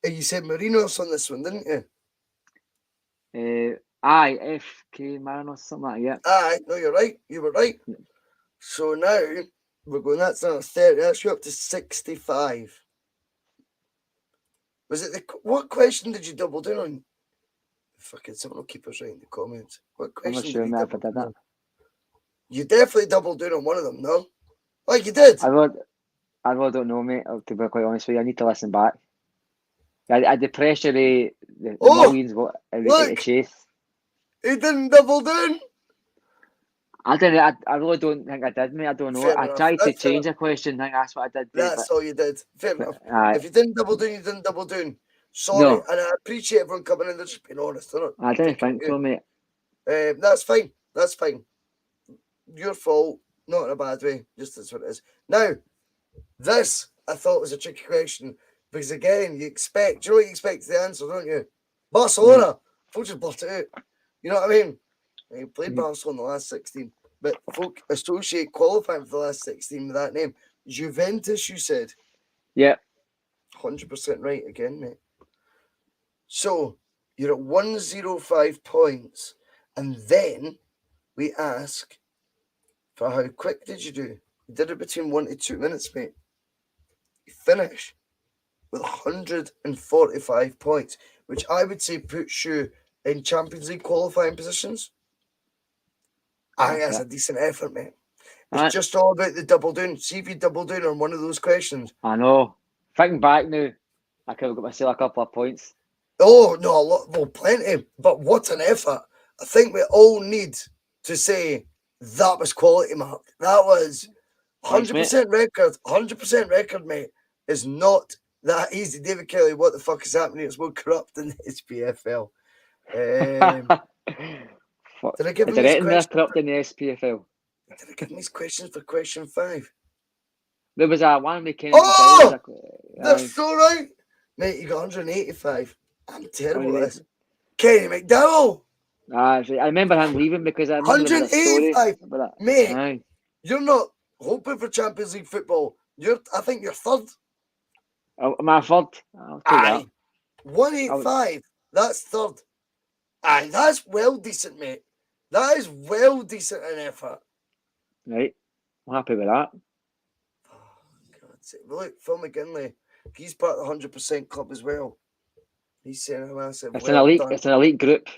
And you said Marinos on this one, didn't you? Aye, FK Marinos, something like that. Aye, no, you're right. You were right. So now we're going. That's now 30. That's you up to 65. Was it what question did you double down on? Fucking someone will keep us right in the comments. What question? I'm not sure if I did that. You definitely doubled down on one of them, no? Like you did. I really don't know, mate. To be quite honest with you, I need to listen back. I had the pressure, the millions, the chase. He didn't double down. I didn't. I really don't think I did, mate. I don't know. Fair I tried to change a question. I think that's what I did. That's all you did. Fair enough. If you didn't double down, you didn't double down. Sorry, No. and I appreciate everyone coming in. They're just being honest. They're not I don't taking think so, mate. That's fine. That's fine. Your fault, not in a bad way. Just that's what it is. Now, this I thought was a tricky question because again, you know what you expect the answer, don't you? Barcelona. Folk just blurt it out. You know what I mean? He played Barcelona in the last 16, but folk associate qualifying for the last 16 with that name. Juventus, you said. Yeah. 100% right again, mate. So you're at 105 points, and then we ask for how quick did you do? You did it between 1 to 2 minutes, mate. You finish with 145 points, which I would say puts you in Champions League qualifying positions. I think that's a decent effort, mate. It's just all about the double down. See if you double down on one of those questions. I know. Thinking back now, I could have got myself a couple of points. Oh, no, a lot, well, plenty. But what an effort. I think we all need to say that was quality, Mark. That was 100% record. 100% record, mate. Is not that easy. David Kelly, what the fuck is happening? It's more corrupt than the SPFL. Did I give him these questions? Corrupt in the SPFL. Did I give him these questions for question 5? There was a one we came. Oh! That's so right. Mate, you got 185. I'm terrible at this. Kenny McDowell. I remember him leaving because I remember 185. Mate, Aye. You're not hoping for Champions League football. I think you're third. My third. I'll take that. 185. That's third. Aye, that's well decent, mate. That is well decent in effort. Right. I'm happy with that. Oh, God's sake. Look, Phil McGinley, he's part of the 100% club as well. He's saying a massive. It's an elite group.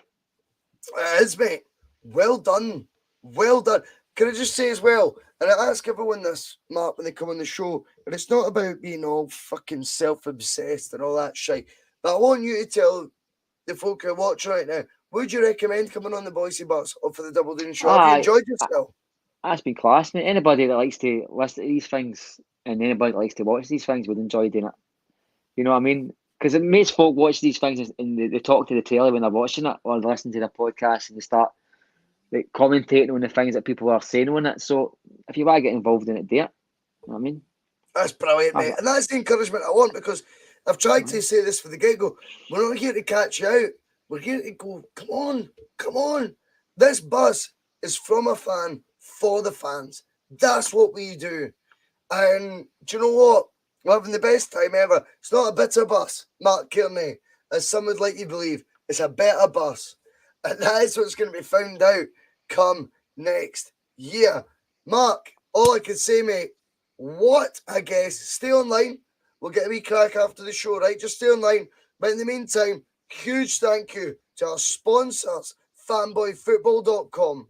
It is, mate. Well done. Well done. Can I just say as well, and I ask everyone this, Mark, when they come on the show, and it's not about being all fucking self-obsessed and all that shit, but I want you to tell the folk who are watching right now, would you recommend coming on the Bhoycie bus or for the Double Doon Show? Have you enjoyed yourself? That's been class, mate. Anybody that likes to listen to these things and anybody that likes to watch these things would enjoy doing it. You know what I mean? Because it makes folk watch these things and they talk to the trailer when they're watching it or they listen to the podcast and they start commentating on the things that people are saying on it. So if you want to get involved in it, do it. You know what I mean? That's brilliant, mate. And that's the encouragement I want because I've tried to say this for the get-go. We're not here to catch you out. We're here to go, come on. This bus is from a fan for the fans. That's what we do. And do you know what? We're having the best time ever. It's not a bitter bus, Marc Cairney, as some would like you believe. It's a better bus. And that is what's going to be found out come next year. Mark, all I can say, mate, what a guest. Stay online. We'll get a wee crack after the show, right? Just stay online. But in the meantime, huge thank you to our sponsors, fanboyfootball.com.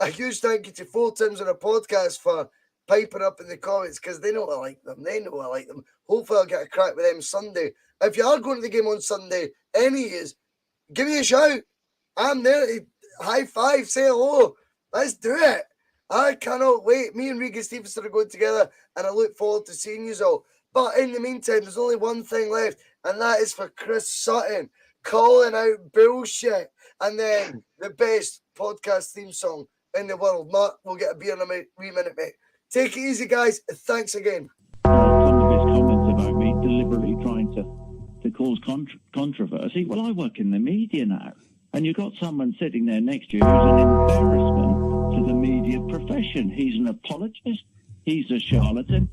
A huge thank you to 4 Tims on a podcast for piping up in the comments because they know I like them. They know I like them. Hopefully I'll get a crack with them Sunday. If you are going to the game on Sunday, any is, give me a shout. I'm there to high five, say hello. Let's do it. I cannot wait. Me and Regan Stevenson are going together and I look forward to seeing you all. But in the meantime, there's only one thing left, and that is for Chris Sutton calling out bullshit. And then the best podcast theme song in the world. Mark, we'll get a beer in a wee minute, mate. Take it easy, guys. Thanks again. Some of his comments about me deliberately trying to cause controversy. Well, I work in the media now, and you've got someone sitting there next to you who's an embarrassment to the media profession. He's an apologist. He's a charlatan.